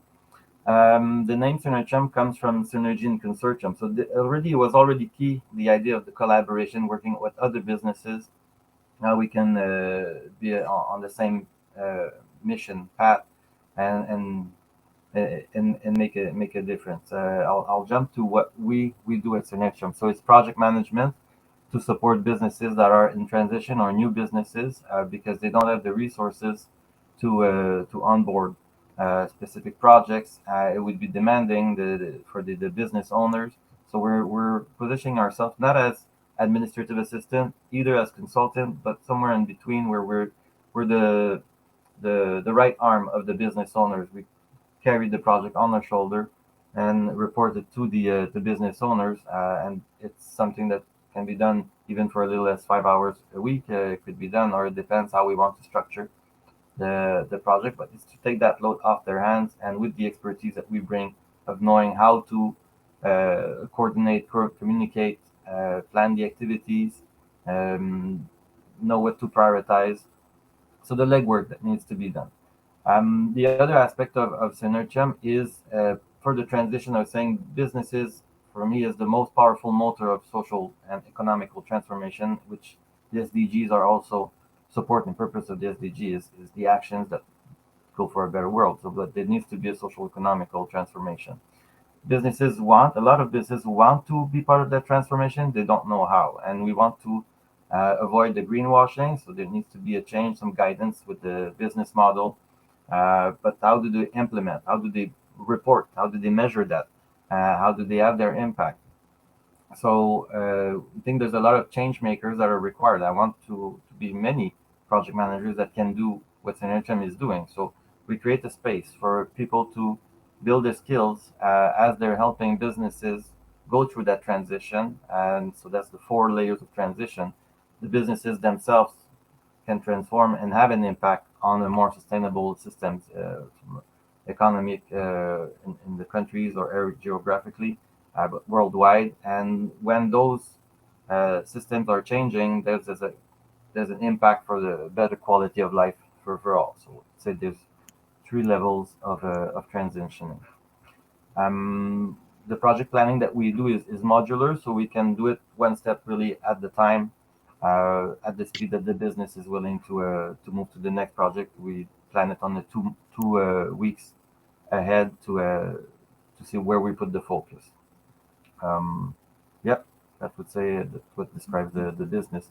The name Synergium comes from synergy and consortium. So it was already key, the idea of the collaboration, working with other businesses. Now we can be on the same mission path, and and make a difference. I'll jump to what we do at Synergium. So it's project management to support businesses that are in transition or new businesses, because they don't have the resources to onboard specific projects. It would be demanding for the business owners. So we're positioning ourselves not as administrative assistant, either as consultant, but somewhere in between, where we're the right arm of the business owners. We carry the project on our shoulder and report it to the business owners, and it's something that can be done even for as little as 5 hours a week. It could be done, or it depends how we want to structure the project, but it's to take that load off their hands, and with the expertise that we bring of knowing how to coordinate, communicate, plan the activities, know what to prioritize. So the legwork that needs to be done. The other aspect of Synergium is, for the transition, I was saying businesses, for me, is the most powerful motor of social and economical transformation, which the SDGs are also supporting. Purpose of the SDG is the actions that go for a better world. So, but there needs to be a social economical transformation. A lot of businesses want to be part of that transformation. They don't know how, and we want to avoid the greenwashing. So there needs to be a change, some guidance with the business model. But how do they implement? How do they report? How do they measure that? How do they have their impact? So I think there's a lot of change makers that are required. I want to be many project managers that can do what Synergium is doing. So we create a space for people to build their skills as they're helping businesses go through that transition. And so that's the 4 layers of transition. The businesses themselves can transform and have an impact on a more sustainable systems, economic, in the countries or geographically, but worldwide. And when those systems are changing, there's an impact for the better quality of life for all. So say there's 3 levels of transitioning. The project planning that we do is modular, so we can do it one step really at the time, at the speed that the business is willing to move to the next project. We plan it on the two weeks ahead to see where we put the focus. Yep, that would say that's what describes the business.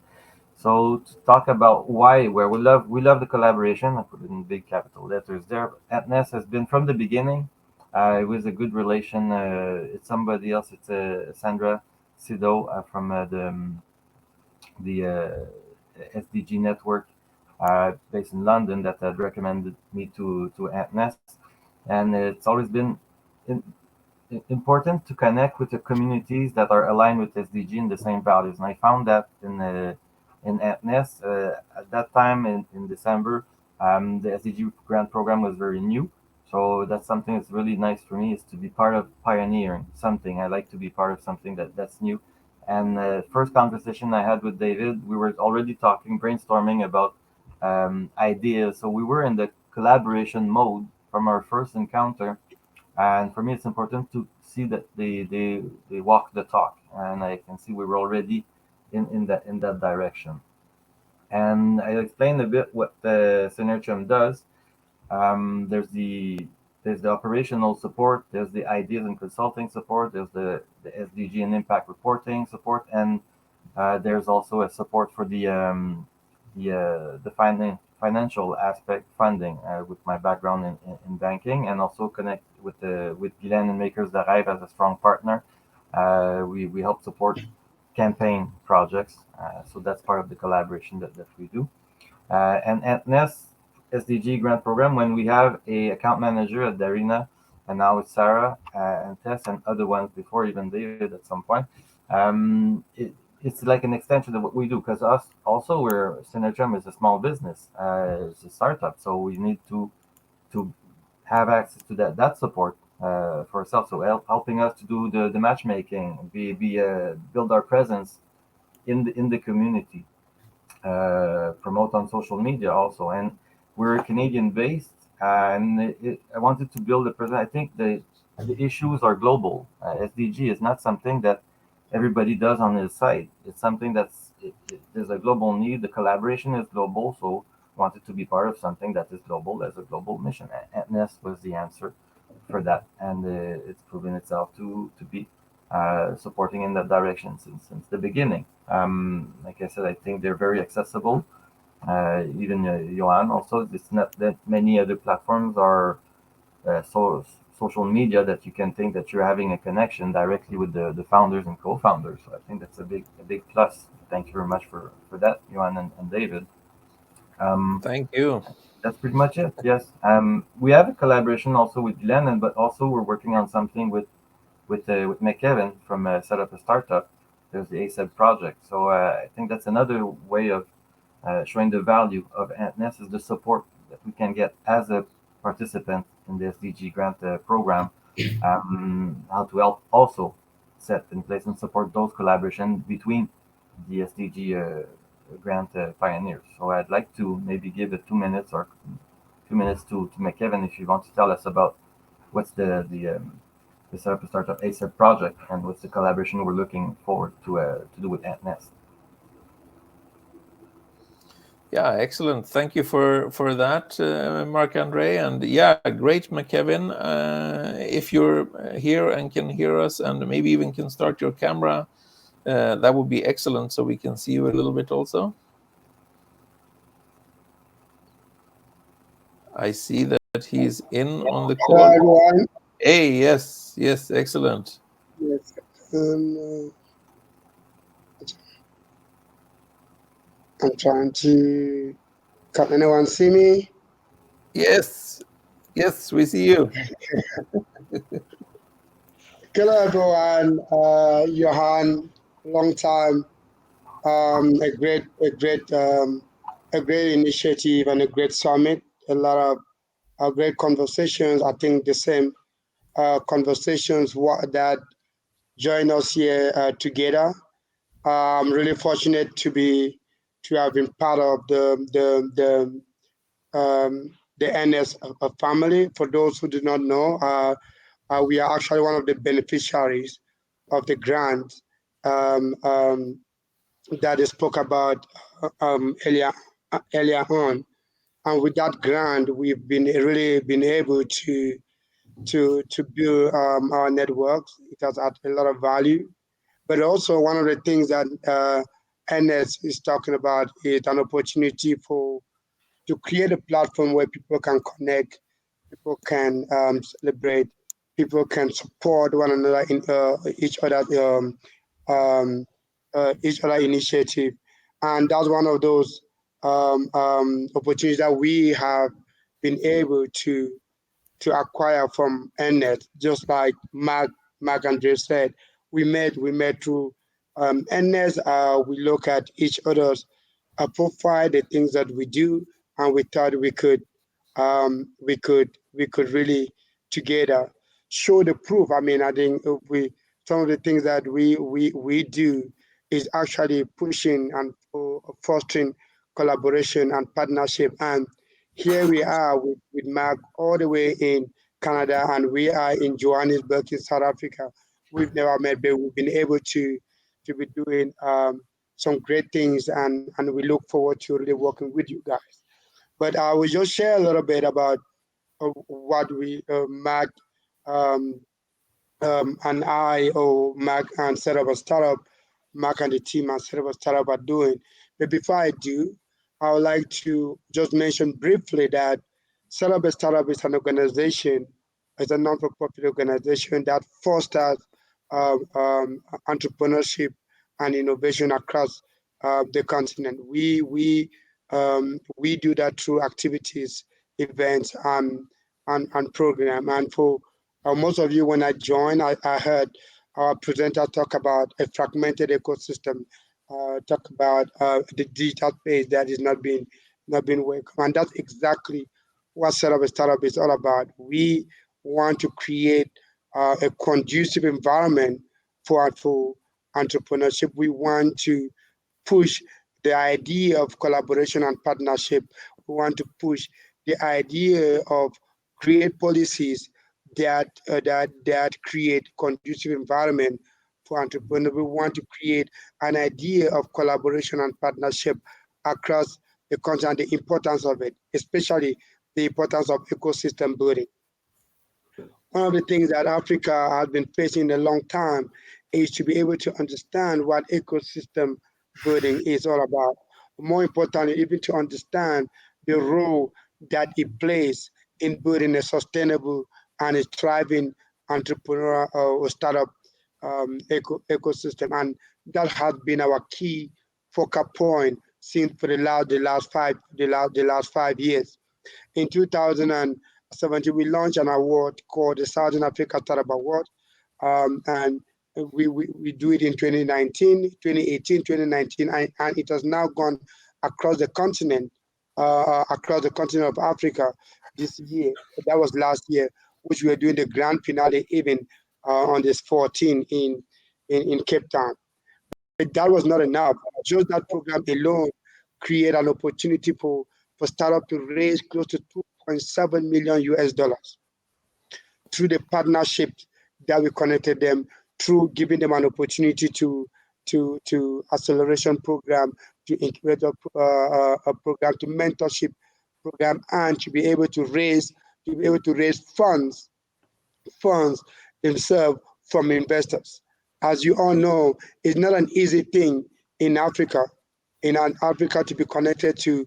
So to talk about why, where we love the collaboration. I put it in big capital letters there. Entnest has been from the beginning. It was a good relation. It's somebody else. It's Sandra Sido from the SDG network based in London that had recommended me to Entnest, and it's always been in, important to connect with the communities that are aligned with SDG and the same values. And I found that in Entnest at that time in December, the SDG Grant Program was very new. So that's something that's really nice for me, is to be part of pioneering something. I like to be part of something that's new. And the first conversation I had with David, we were already talking, brainstorming about ideas. So we were in the collaboration mode from our first encounter. And for me, it's important to see that they walk the talk, and I can see we were already in that direction. And I explained a bit what the Synergium does. There's the operational support, there's the ideas and consulting support, there's the SDG and impact reporting support, and there's also a support for the financial aspect funding with my background in banking, and also connect with Guylaine and Makers d'Arrive as a strong partner. We help support campaign projects, so that's part of the collaboration that we do. And at Entnest SDG Grant Program, when we have a account manager at Darina, and now it's Sarah and Tess and other ones before, even David at some point. It's like an extension of what we do, because us also, Synergium is a small business, it's a startup, so we need to have access to that support for ourselves. So helping us to do the matchmaking, build our presence in the community, promote on social media also. And we're Canadian based, and I wanted to build a presence. I think the issues are global. SDG is not something that everybody does on his side. It's something there's a global need. The collaboration is global, so wanted to be part of something that is global as a global mission. Entnest was the answer for that, and it's proven itself to be supporting in that direction since the beginning. Like I said, I think they're very accessible. Even Johan also, it's not that many other platforms are social media that you can think that you're having a connection directly with the founders and co-founders. So I think that's a big plus. Thank you very much for that, Johan and David. Thank you. That's pretty much it. Yes. We have a collaboration also with Glennon, but also we're working on something with McKevin from Set Up a Startup. There's the ASEB project. So I think that's another way of showing the value of Entnest, is the support that we can get as a participant in the SDG grant program, how to help also set in place and support those collaborations between the SDG grant pioneers. So I'd like to maybe give it 2 minutes or 2 minutes to McKevin, if you want to tell us about what's the Startup ASEP project, and what's the collaboration we're looking forward to do with Entnest. Yeah, excellent. Thank you for that, Marc-Andre. And yeah, great, McKevin. If you're here and can hear us, and maybe even can start your camera, that would be excellent, so we can see you a little bit also. I see that he's in on the call. Hello, everyone. Hey, yes, excellent. Yes. I'm trying to. Can anyone see me? Yes, we see you. Hello, everyone. Johan, long time. A great initiative and a great summit. A lot of great conversations. I think the same conversations that join us here together. I'm really fortunate to have been part of the NS family. For those who do not know, we are actually one of the beneficiaries of the grant that I spoke about earlier on. And with that grant, we've really been able to build our networks. It has had a lot of value. But also one of the things that Entnest is talking about is an opportunity to create a platform where people can connect, people can celebrate, people can support one another in each other initiative, and that's one of those opportunities that we have been able to acquire from Entnest. Just like Mark Andre said, we met through Entnest. We look at each other's profile, the things that we do, and we thought we could really together show the proof. I mean, I think we some of the things that we do is actually pushing and fostering collaboration and partnership. And here we are with Mark all the way in Canada, and we are in Johannesburg in South Africa. We've never met, but we've been able to be doing some great things, and we look forward to really working with you guys. But I will just share a little bit about what we Mark um, and I, or Mark and set up a startup, Mark and the team and set up a startup are doing. But before I do, I would like to just mention briefly that set up a startup is an organization, it's a non-for-profit organization that fosters entrepreneurship and innovation across the continent. We do that through activities, events, and program. And for most of you, when I joined, I heard our presenter talk about a fragmented ecosystem, talk about the digital space that is not being welcome, and that's exactly what Set Up a Startup is all about. We want to create a conducive environment for entrepreneurship. We want to push the idea of collaboration and partnership. We want to push the idea of create policies that create conducive environment for entrepreneurs. We want to create an idea of collaboration and partnership across the continent, the importance of it, especially the importance of ecosystem building. One of the things that Africa has been facing a long time is to be able to understand what ecosystem building is all about. More importantly, even to understand the role that it plays in building a sustainable and a thriving entrepreneur or startup ecosystem. And that has been our key focal point since for the last 5 years. In 2017, we launched an award called the Southern Africa Startup Award, and we do it in 2019, 2018, 2019, and it has now gone across the continent of Africa this year. That was last year, which we are doing the grand finale even on this 14 in Cape Town. But that was not enough. Just that program alone created an opportunity for startup to raise close to 2.7 million US dollars through the partnership that we connected them, through giving them an opportunity to acceleration program, to incubator program, to mentorship program, and to be able to raise funds themselves from investors. As you all know, it's not an easy thing in Africa to be connected to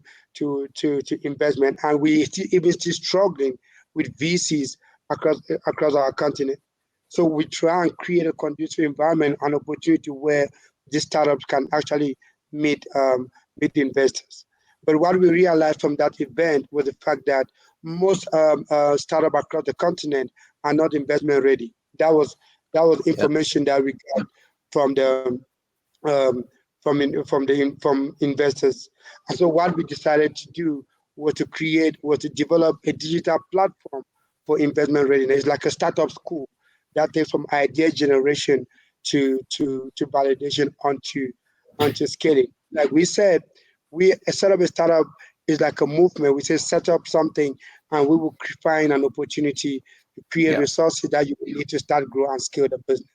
investment, and we even still struggling with VCs across our continent. So we try and create a conducive environment, an opportunity where these startups can actually meet investors. But what we realized from that event was the fact that most startups across the continent are not investment ready. That was information that we got from from investors. And so what we decided to do was to develop a digital platform for investment readiness. It's like a startup school that takes from idea generation to validation onto scaling. Like we said, set up a startup is like a movement. We say set up something, and we will find an opportunity to create resources that you need to start, grow, and scale the business.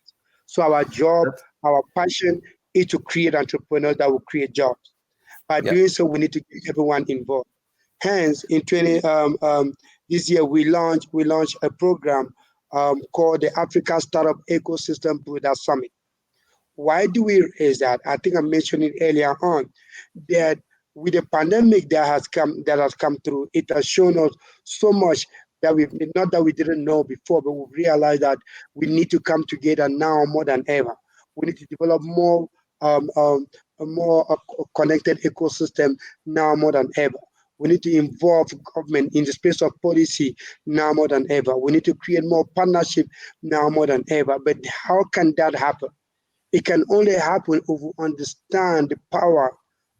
So our job, our passion is to create entrepreneurs that will create jobs. By doing so, we need to get everyone involved. Hence, in this year, we launched a program called the Africa Startup Ecosystem Builder Summit, Why do we raise that? I think I mentioned it earlier on that with the pandemic that has come through, it has shown us so much that we not that we didn't know before, but we realized that we need to come together now more than ever. We need to develop a more connected ecosystem now more than ever. We need to involve government in the space of policy now more than ever. We need to create more partnership now more than ever. But how can that happen? It can only happen if we understand the power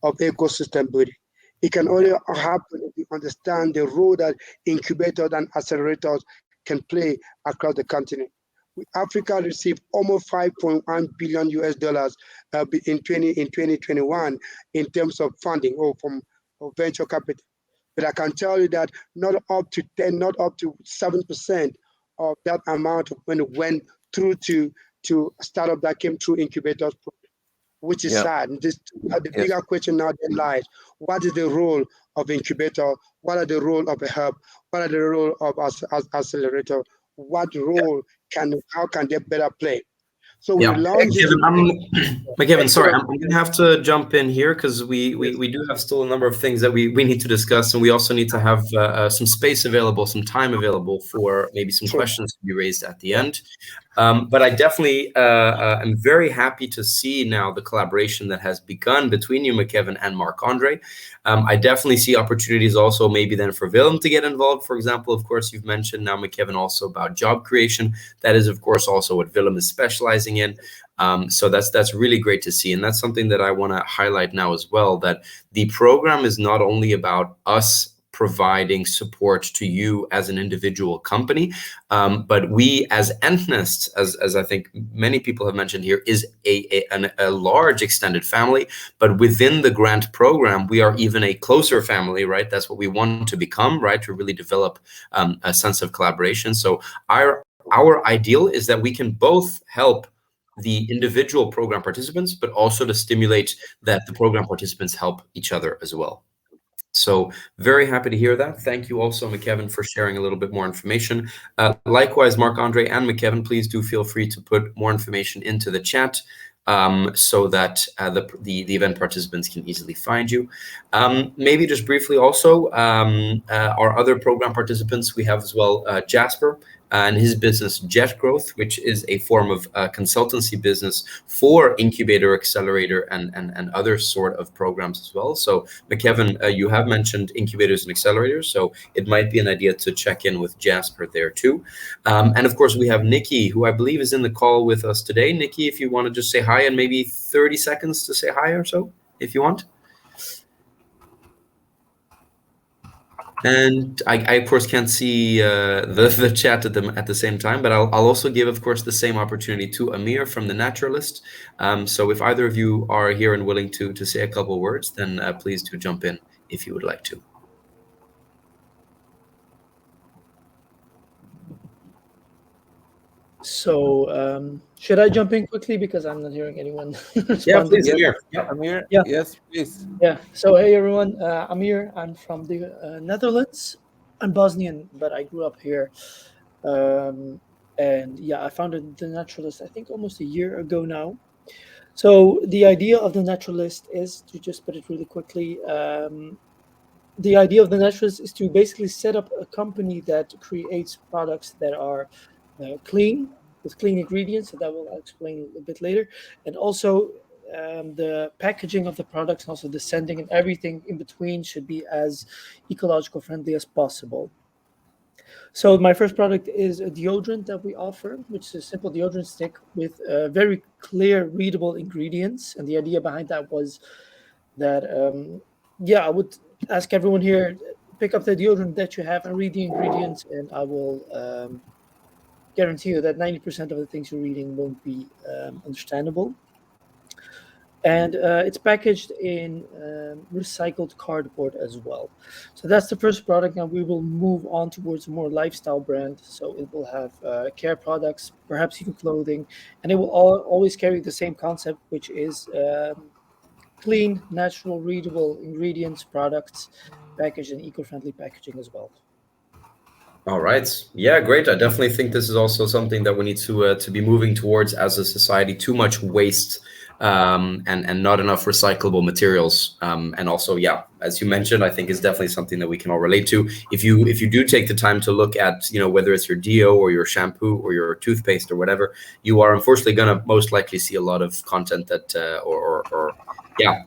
of ecosystem building. It can only happen if we understand the role that incubators and accelerators can play across the continent. Africa received almost 5.1 billion US dollars in 2021 in terms of funding or from venture capital. But I can tell you that not up to 7% of that amount of money went through to startup that came through incubators program, which is sad. And the bigger question now then lies: what is the role of incubator? What are the role of a hub? What are the role of accelerator? What role how can they better play? So we launched McKevin, sorry, I'm going to have to jump in here because we do have still a number of things that we need to discuss, and we also need to have some space available, some time available for maybe some questions to be raised at the end. But I definitely am very happy to see now the collaboration that has begun between you, McKevin, and Marc-Andre. I definitely see opportunities also maybe then for Willem to get involved. For example, of course, you've mentioned now, McKevin, also about job creation. That is, of course, also what Willem is specializing in. So that's really great to see. And that's something that I want to highlight now as well, that the program is not only about us providing support to you as an individual company, but we as Entnest, as I think many people have mentioned here, is a large extended family. But within the grant program, we are even a closer family, right? That's what we want to become, right? To really develop a sense of collaboration. So our ideal is that we can both help the individual program participants, but also to stimulate that the program participants help each other as well. So very happy to hear that. Thank you also, McKevin, for sharing a little bit more information. Likewise, Marc-Andre and McKevin, please do feel free to put more information into the chat so that the event participants can easily find you. Maybe just briefly also, our other program participants, we have as well Jasper and his business Jet Growth, which is a form of consultancy business for incubator, accelerator, and other sort of programs as well. So McKevin, you have mentioned incubators and accelerators, so it might be an idea to check in with Jasper there too. And of course, we have Nikki, who I believe is in the call with us today. Nikki, if you want to just say hi and maybe 30 seconds to say hi or so, if you want. And I of course can't see the chat at the same time, but I'll also give, of course, the same opportunity to Amir from The Naturalist. So if either of you are here and willing to say a couple words, then please do jump in if you would like to. So should I jump in quickly because I'm not hearing anyone responding? Yeah, please, Amir. Yeah. Amir, yeah. Yes, please. Yeah. So hey everyone, Amir. I'm from the Netherlands. I'm Bosnian, but I grew up here. And yeah, I founded The Naturalist, I think almost a year ago now. So the idea of The Naturalist is, to just put it really quickly, the idea of The Naturalist is to basically set up a company that creates products that are clean, with clean ingredients, so that I'll explain a bit later, and also the packaging of the products and also the sending and everything in between should be as ecological friendly as possible. So my first product is a deodorant that we offer, which is a simple deodorant stick with very clear, readable ingredients. And the idea behind that was that, yeah, I would ask everyone here, pick up the deodorant that you have and read the ingredients, and I will guarantee you that 90% of the things you're reading won't be understandable. And it's packaged in recycled cardboard as well. So that's the first product. Now we will move on towards a more lifestyle brand. So it will have care products, perhaps even clothing, and it will always carry the same concept, which is clean, natural, readable ingredients, products, packaged in eco-friendly packaging as well. All right. Yeah, great. I definitely think this is also something that we need to be moving towards as a society. Too much waste and not enough recyclable materials. And also, yeah, as you mentioned, I think is definitely something that we can all relate to. If you do take the time to look at, you know, whether it's your deo or your shampoo or your toothpaste or whatever, you are unfortunately going to most likely see a lot of content that or yeah.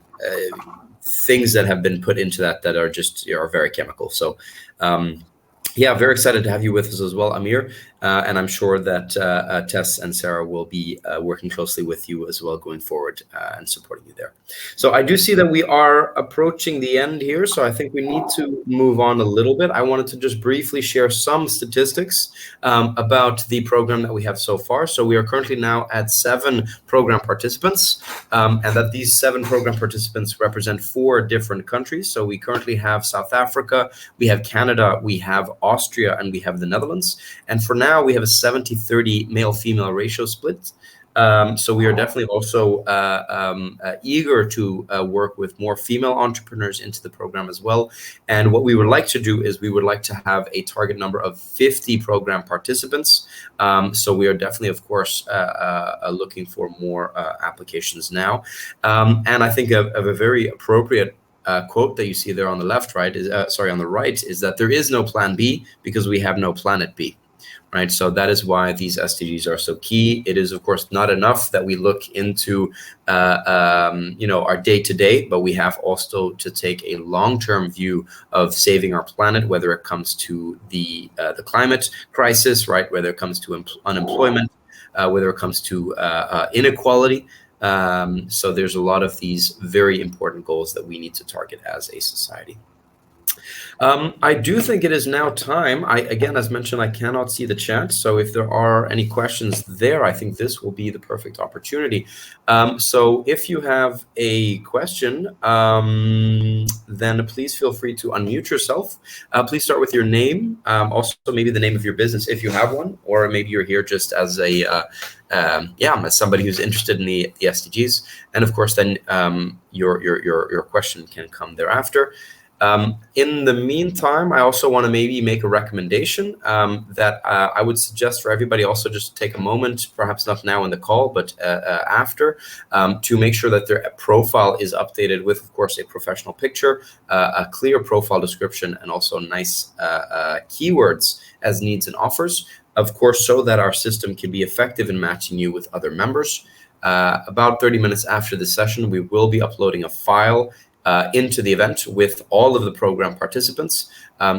Things that have been put into that are just are very chemical. So yeah, very excited to have you with us as well, Amir. And I'm sure that Tess and Sarah will be working closely with you as well going forward and supporting you there. So I do see that we are approaching the end here. So I think we need to move on a little bit. I wanted to just briefly share some statistics about the program that we have so far. So we are currently now at 7 program participants, and that these 7 program participants represent 4 different countries. So we currently have South Africa, we have Canada, we have Austria, and we have the Netherlands. And for now, we have a 70-30 male-female ratio split. So we are definitely also eager to work with more female entrepreneurs into the program as well. And what we would like to do is we would like to have a target number of 50 program participants. So we are definitely, of course, looking for more applications now. And I think of a very appropriate quote that you see there on the left, right, is on the right, is that there is no plan B because we have no planet B. Right, so that is why these SDGs are so key. It is, of course, not enough that we look into, our day-to-day, but we have also to take a long-term view of saving our planet, whether it comes to the climate crisis, right, whether it comes to unemployment, whether it comes to inequality. So there's a lot of these very important goals that we need to target as a society. I do think it is now time. Again, as mentioned, I cannot see the chat. So if there are any questions there, I think this will be the perfect opportunity. So if you have a question, then please feel free to unmute yourself. Please start with your name, also maybe the name of your business if you have one, or maybe you're here just as as somebody who's interested in the SDGs. And of course, then your question can come thereafter. In the meantime, I also want to maybe make a recommendation that I would suggest for everybody also just take a moment, perhaps not now in the call, but after, to make sure that their profile is updated with, of course, a professional picture, a clear profile description, and also nice keywords as needs and offers, of course, so that our system can be effective in matching you with other members. About 30 minutes after this session, we will be uploading a file into the event with all of the program participants.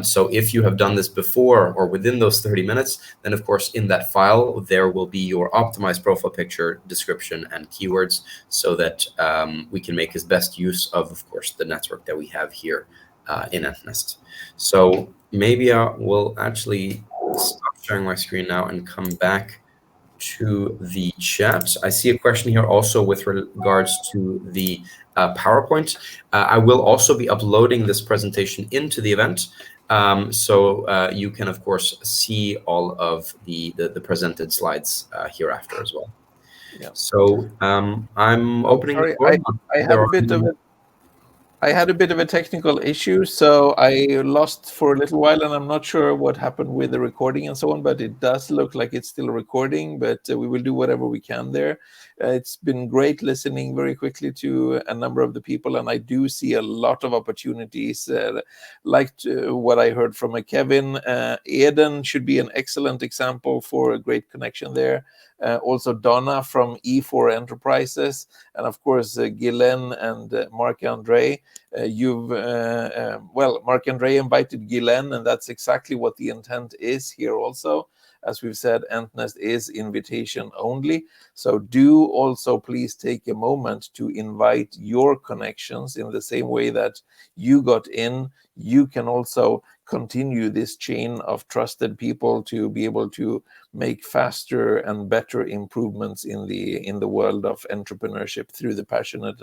So if you have done this before or within those 30 minutes, then of course in that file there will be your optimized profile picture, description, and keywords, so that we can make as best use of course, the network that we have here in Entnest. So maybe I will actually stop sharing my screen now and come back to the chat. I see a question here also with regards to the PowerPoint. I will also be uploading this presentation into the event, so you can of course see all of the presented slides hereafter as well. Yeah. So I'm opening the floor. I had a bit of a technical issue, so I lost for a little while, and I'm not sure what happened with the recording and so on, but it does look like it's still recording, but we will do whatever we can there. It's been great listening very quickly to a number of the people, and I do see a lot of opportunities, like what I heard from Kevin. Eden should be an excellent example for a great connection there. Also Donna from E4 Enterprises, and of course Guylaine and Marc-André. Marc-André invited Guylaine, and that's exactly what the intent is here also. As we've said, Entnest is invitation only. So do also please take a moment to invite your connections in the same way that you got in. You can also continue this chain of trusted people to be able to make faster and better improvements in the world of entrepreneurship through the passionate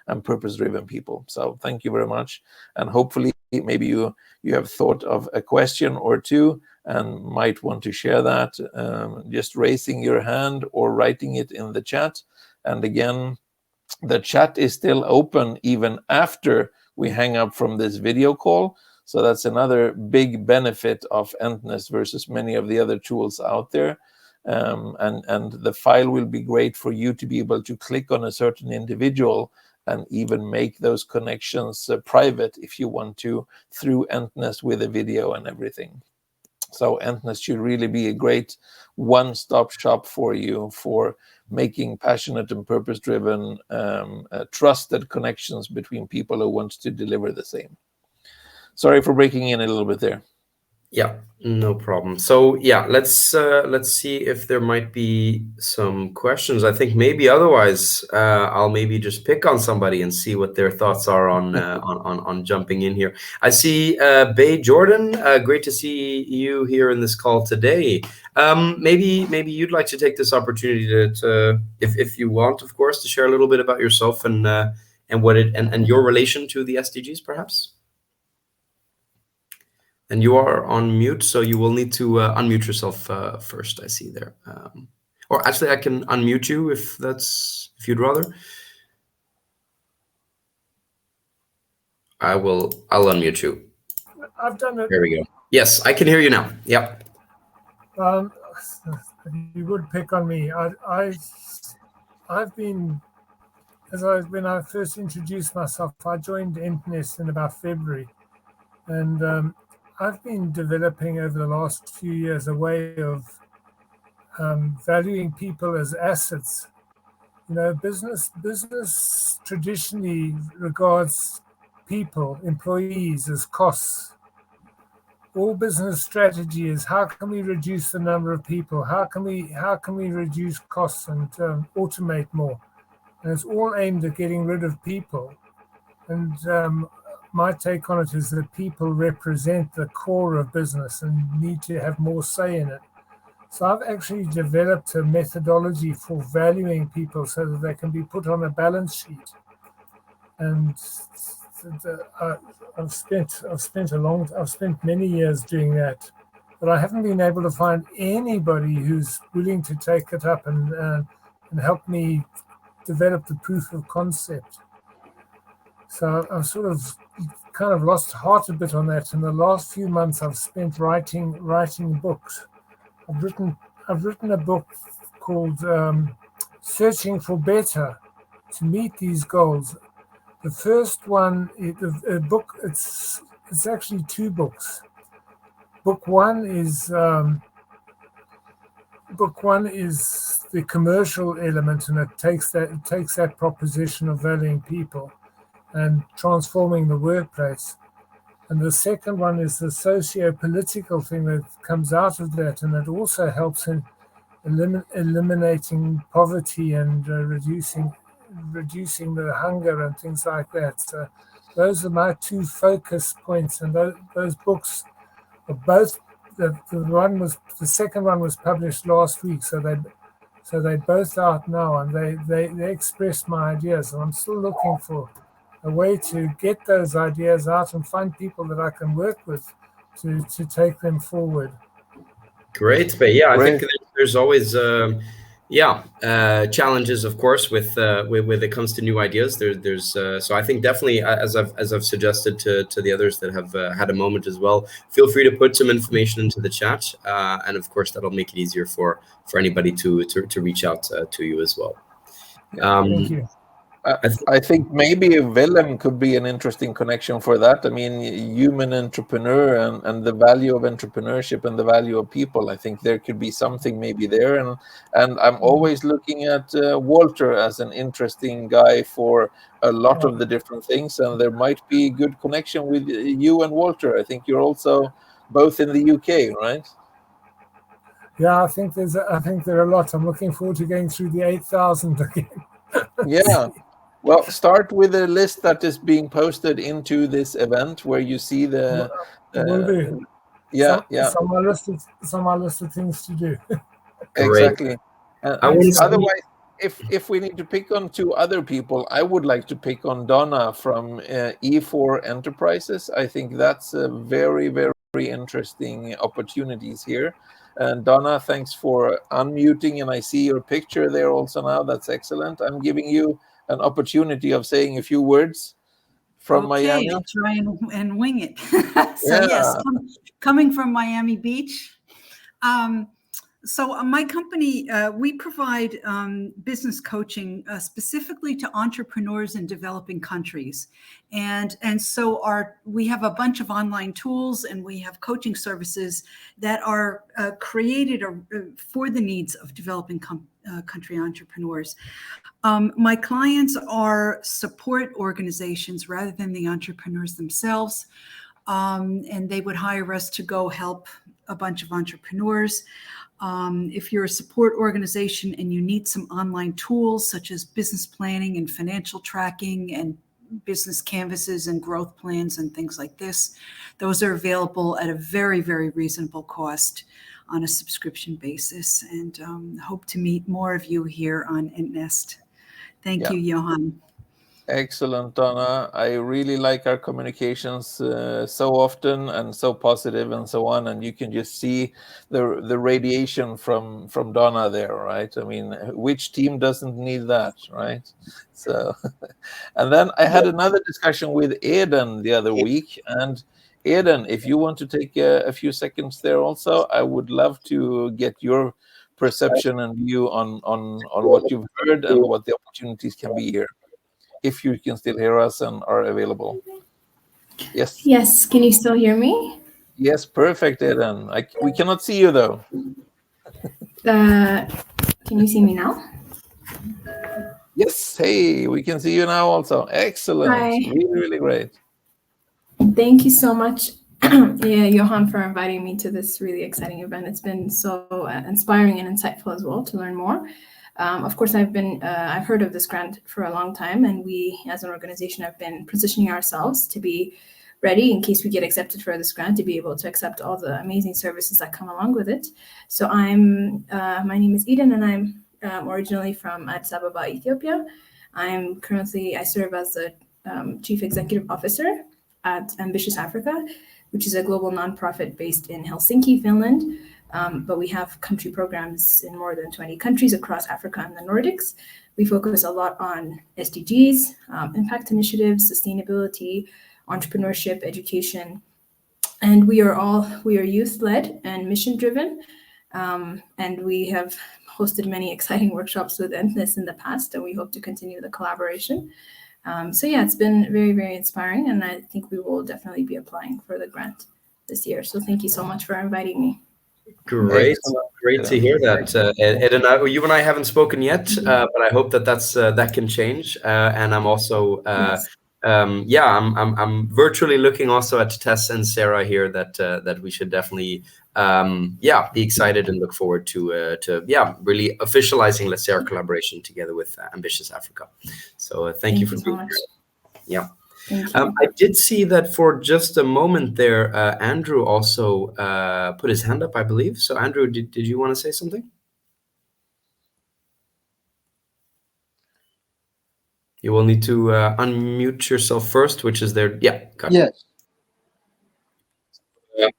and purpose-driven people. So thank you very much. And hopefully maybe you have thought of a question or two and might want to share that, just raising your hand or writing it in the chat. And again, the chat is still open even after we hang up from this video call. So that's another big benefit of Entnest versus many of the other tools out there. And the file will be great for you to be able to click on a certain individual and even make those connections private if you want to, through Entnest with a video and everything. So Entnest should really be a great one-stop shop for you for making passionate and purpose-driven, trusted connections between people who want to deliver the same. Sorry for breaking in a little bit there. Yeah, no problem. So yeah, let's see if there might be some questions. I think maybe otherwise, I'll maybe just pick on somebody and see what their thoughts are on on jumping in here. I see Bay Jordan. Great to see you here in this call today. Maybe you'd like to take this opportunity to if you want, of course, to share a little bit about yourself and what it and your relation to the SDGs, perhaps. And you are on mute, so you will need to unmute yourself first. I see there, or actually, I can unmute you if you'd rather. I'll unmute you. I've done it. There we go. Yes, I can hear you now. Yep. You would pick on me. I've been, when I first introduced myself, I joined Entnest in about February, and I've been developing over the last few years a way of valuing people as assets. You know, business traditionally regards people, employees, as costs. All business strategy is how can we reduce the number of people? How can we reduce costs and automate more? And it's all aimed at getting rid of people. And my take on it is that people represent the core of business and need to have more say in it. So I've actually developed a methodology for valuing people so that they can be put on a balance sheet. And I've spent many years doing that, but I haven't been able to find anybody who's willing to take it up and help me develop the proof of concept. So I've sort of kind of lost heart a bit on that. In the last few months, I've spent writing books. I've written a book called Searching for Better to meet these goals. The first one, it's actually two books. Book one is the commercial element, and it takes that proposition of valuing people and transforming the workplace. And the second one is the socio-political thing that comes out of that, and it also helps in eliminating poverty and reducing the hunger and things like that. So those are my two focus points, and those books are both. The second one was published last week, so they're both out now, and they express my ideas. And I'm still looking for a way to get those ideas out and find people that I can work with to take them forward. Great, but yeah, I think there's always challenges, of course, with when it comes to new ideas. There's so I think definitely, as I've suggested to the others that have had a moment as well, feel free to put some information into the chat, and of course that'll make it easier for anybody to reach out to you as well. Thank you. I think maybe Willem could be an interesting connection for that. I mean, human entrepreneur and the value of entrepreneurship and the value of people. I think there could be something maybe there. And I'm always looking at Walter as an interesting guy for a lot of the different things. And there might be good connection with you and Walter. I think you're also both in the UK, right? Yeah, I think there are a lot. I'm looking forward to going through the 8,000 again. Yeah. Well, start with a list that is being posted into this event where you see the. Will do. Yeah. It's on my list of things to do. Exactly. Otherwise, if we need to pick on two other people, I would like to pick on Donna from E4 Enterprises. I think that's a very, very interesting opportunities here. And Donna, thanks for unmuting, and I see your picture there also now. That's excellent. I'm giving you an opportunity of saying a few words from Okay, Miami. I'll try and wing it. So Yeah. yes, coming from Miami Beach. So my company, we provide business coaching specifically to entrepreneurs in developing countries. And so we have a bunch of online tools, and we have coaching services that are created for the needs of developing country entrepreneurs. My clients are support organizations rather than the entrepreneurs themselves. And they would hire us to go help a bunch of entrepreneurs. If you're a support organization and you need some online tools such as business planning and financial tracking and business canvases and growth plans and things like this, those are available at a very, very reasonable cost on a subscription basis. And hope to meet more of you here on Entnest. Thank you, Johan. Excellent, Donna. I really like our communications so often and so positive and so on. And you can just see the radiation from Donna there, right? I mean, which team doesn't need that, right? So, and then I had another discussion with Eden the other week. And Eden, if you want to take a few seconds there also, I would love to get your perception and view on what you've heard and what the opportunities can be here, if you can still hear us and are available. Yes. Yes, can you still hear me? Yes, perfect, Eden. We cannot see you though. Can you see me now? Yes, hey, we can see you now also. Excellent. Hi. Really, really great. Thank you so much, Johan, for inviting me to this really exciting event. It's been so inspiring and insightful as well to learn more. Of course, I've heard of this grant for a long time, and we, as an organization, have been positioning ourselves to be ready in case we get accepted for this grant, to be able to accept all the amazing services that come along with it. So my name is Eden, and I'm originally from Addis Ababa, Ethiopia. I serve as the Chief Executive Officer at Ambitious Africa, which is a global nonprofit based in Helsinki, Finland. But we have country programs in more than 20 countries across Africa and the Nordics. We focus a lot on SDGs, impact initiatives, sustainability, entrepreneurship, education. And we are youth-led and mission-driven. And we have hosted many exciting workshops with Entnest in the past, and we hope to continue the collaboration. So yeah, it's been very, very inspiring, and I think we will definitely be applying for the grant this year. So thank you so much for inviting me. Great to hear that. Eden, you and I haven't spoken yet, but I hope that can change. And I'm also Yes. I'm virtually looking also at Tess and Sarah here that we should definitely be excited and look forward to really officializing, let's say, our collaboration together with Ambitious Africa. So thank you for so being much. here. Yeah. Thank you. I did see that for just a moment there, Andrew also put his hand up, I believe. So Andrew, did you want to say something? You will need to unmute yourself first, which is there. Yeah. Got it. Yes.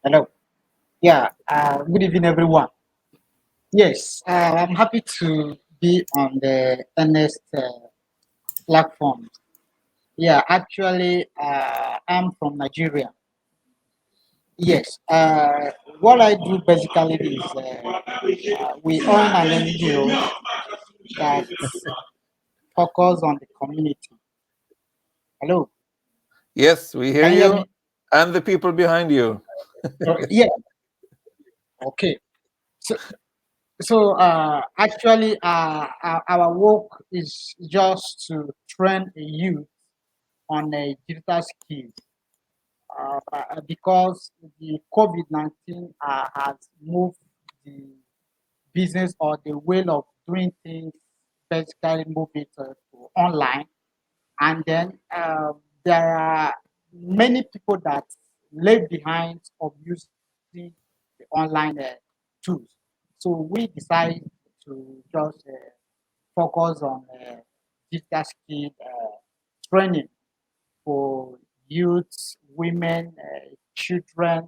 Hello. Yeah. Good evening, everyone. Yes, I'm happy to be on the Entnest platform. Yeah, actually, I'm from Nigeria. Yes. What I do basically is we own an NGO that focus on the community. Hello. Yes, we hear Can you hear you me? and the people behind you. Yeah. Okay. So actually, our work is just to train a youth on a digital skills because the COVID-19 has moved the business or the way of doing things, basically move it to online. And then there are many people that left behind of using the online tools. So we decided to just focus on digital skill training for youths, women, children,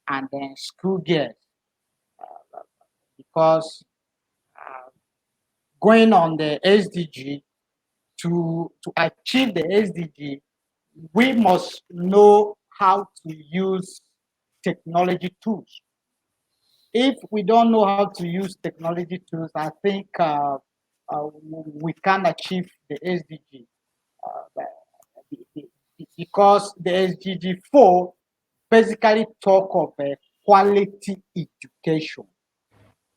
and then school girls. Because going on the SDG to achieve the SDG, we must know how to use technology tools. If we don't know how to use technology tools, I think we can achieve the SDG. Because the SDG 4 basically talk of quality education.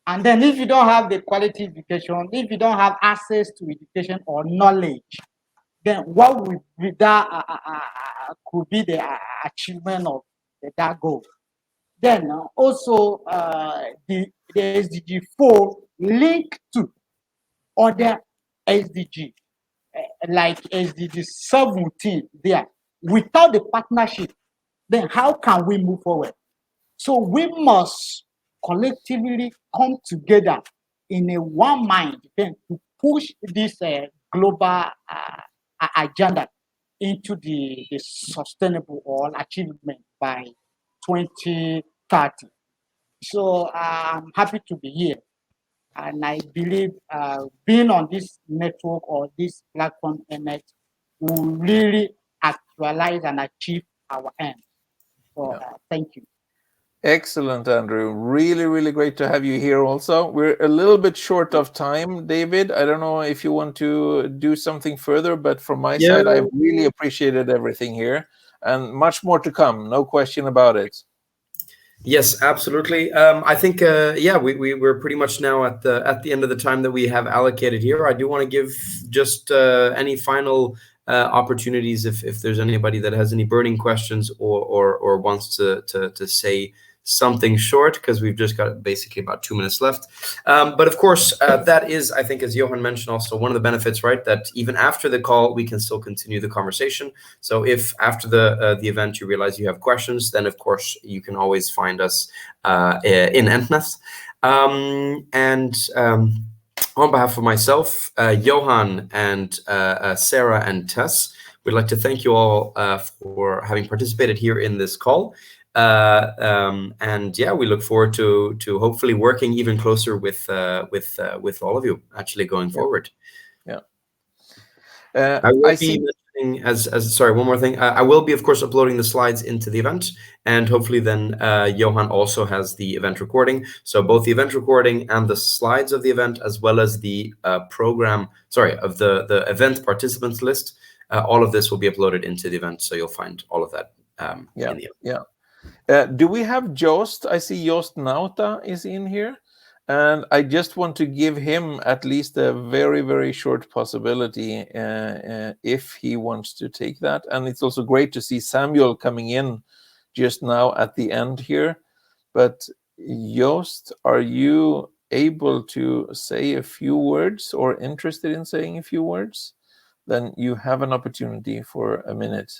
And then if you don't have the quality education, if you don't have access to education or knowledge, then what would be that could be the achievement of that goal? Then also the SDG 4 link to other SDG, like SDG 17 there. Without the partnership, then how can we move forward? So we must collectively come together in a one mind then to push this global agenda into the sustainable or achievement by 2030. So I'm happy to be here. And I believe being on this network or this platform, Entnest, will really actualize and achieve our end. So thank you. Excellent, Andrew. Really, really great to have you here also. We're a little bit short of time, David. I don't know if you want to do something further, but from my side, I've really appreciated everything here and much more to come. No question about it. Yes, absolutely. I think, we're pretty much now at the end of the time that we have allocated here. I do want to give just any final opportunities if there's anybody that has any burning questions or wants to say something short, because we've just got basically about 2 minutes left. But of course, that is, I think, as Johan mentioned, also one of the benefits, right? That even after the call, we can still continue the conversation. So if after the event you realize you have questions, then of course you can always find us in Entnest. On behalf of myself, Johan, and Sarah and Tess, we'd like to thank you all for having participated here in this call. We look forward to hopefully working even closer with all of you actually going forward. Yeah. I will be mentioning sorry, one more thing. I will be, of course, uploading the slides into the event, and hopefully then Johan also has the event recording. So both the event recording and the slides of the event, as well as the the event participants list, all of this will be uploaded into the event. So you'll find all of that in the event. Yeah. Do we have Joost? I see Joost Nauta is in here. And I just want to give him at least a very, very short possibility if he wants to take that. And it's also great to see Samuel coming in just now at the end here. But Joost, are you able to say a few words or interested in saying a few words? Then you have an opportunity for a minute.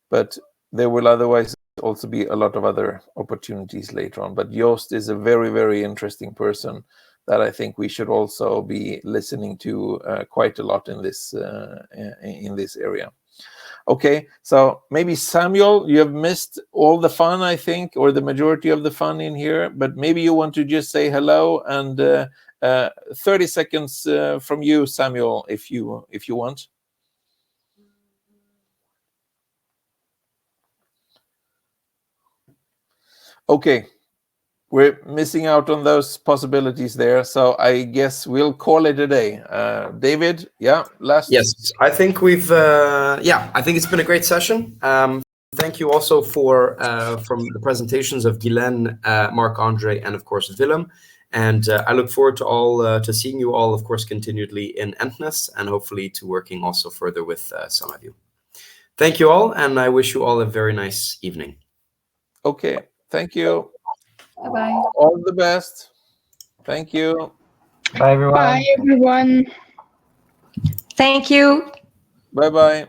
But there will otherwise also be a lot of other opportunities later on. But Joost is a very, very interesting person that I think we should also be listening to quite a lot in this area. Okay, so maybe Samuel, you have missed all the fun, I think, or the majority of the fun in here, but maybe you want to just say hello, and 30 seconds from you, Samuel, if you want. Okay, we're missing out on those possibilities there, so I guess we'll call it a day. David, last. Yes, I think we've I think it's been a great session. Thank you also for from the presentations of Guylaine, Marc-Andre, and of course Willem. And I look forward to seeing you all, of course, continually in Entnest, and hopefully to working also further with some of you. Thank you all, and I wish you all a very nice evening. Okay, thank you. Bye-bye. All the best. Thank you. Bye, everyone. Bye, everyone. Thank you. Bye-bye.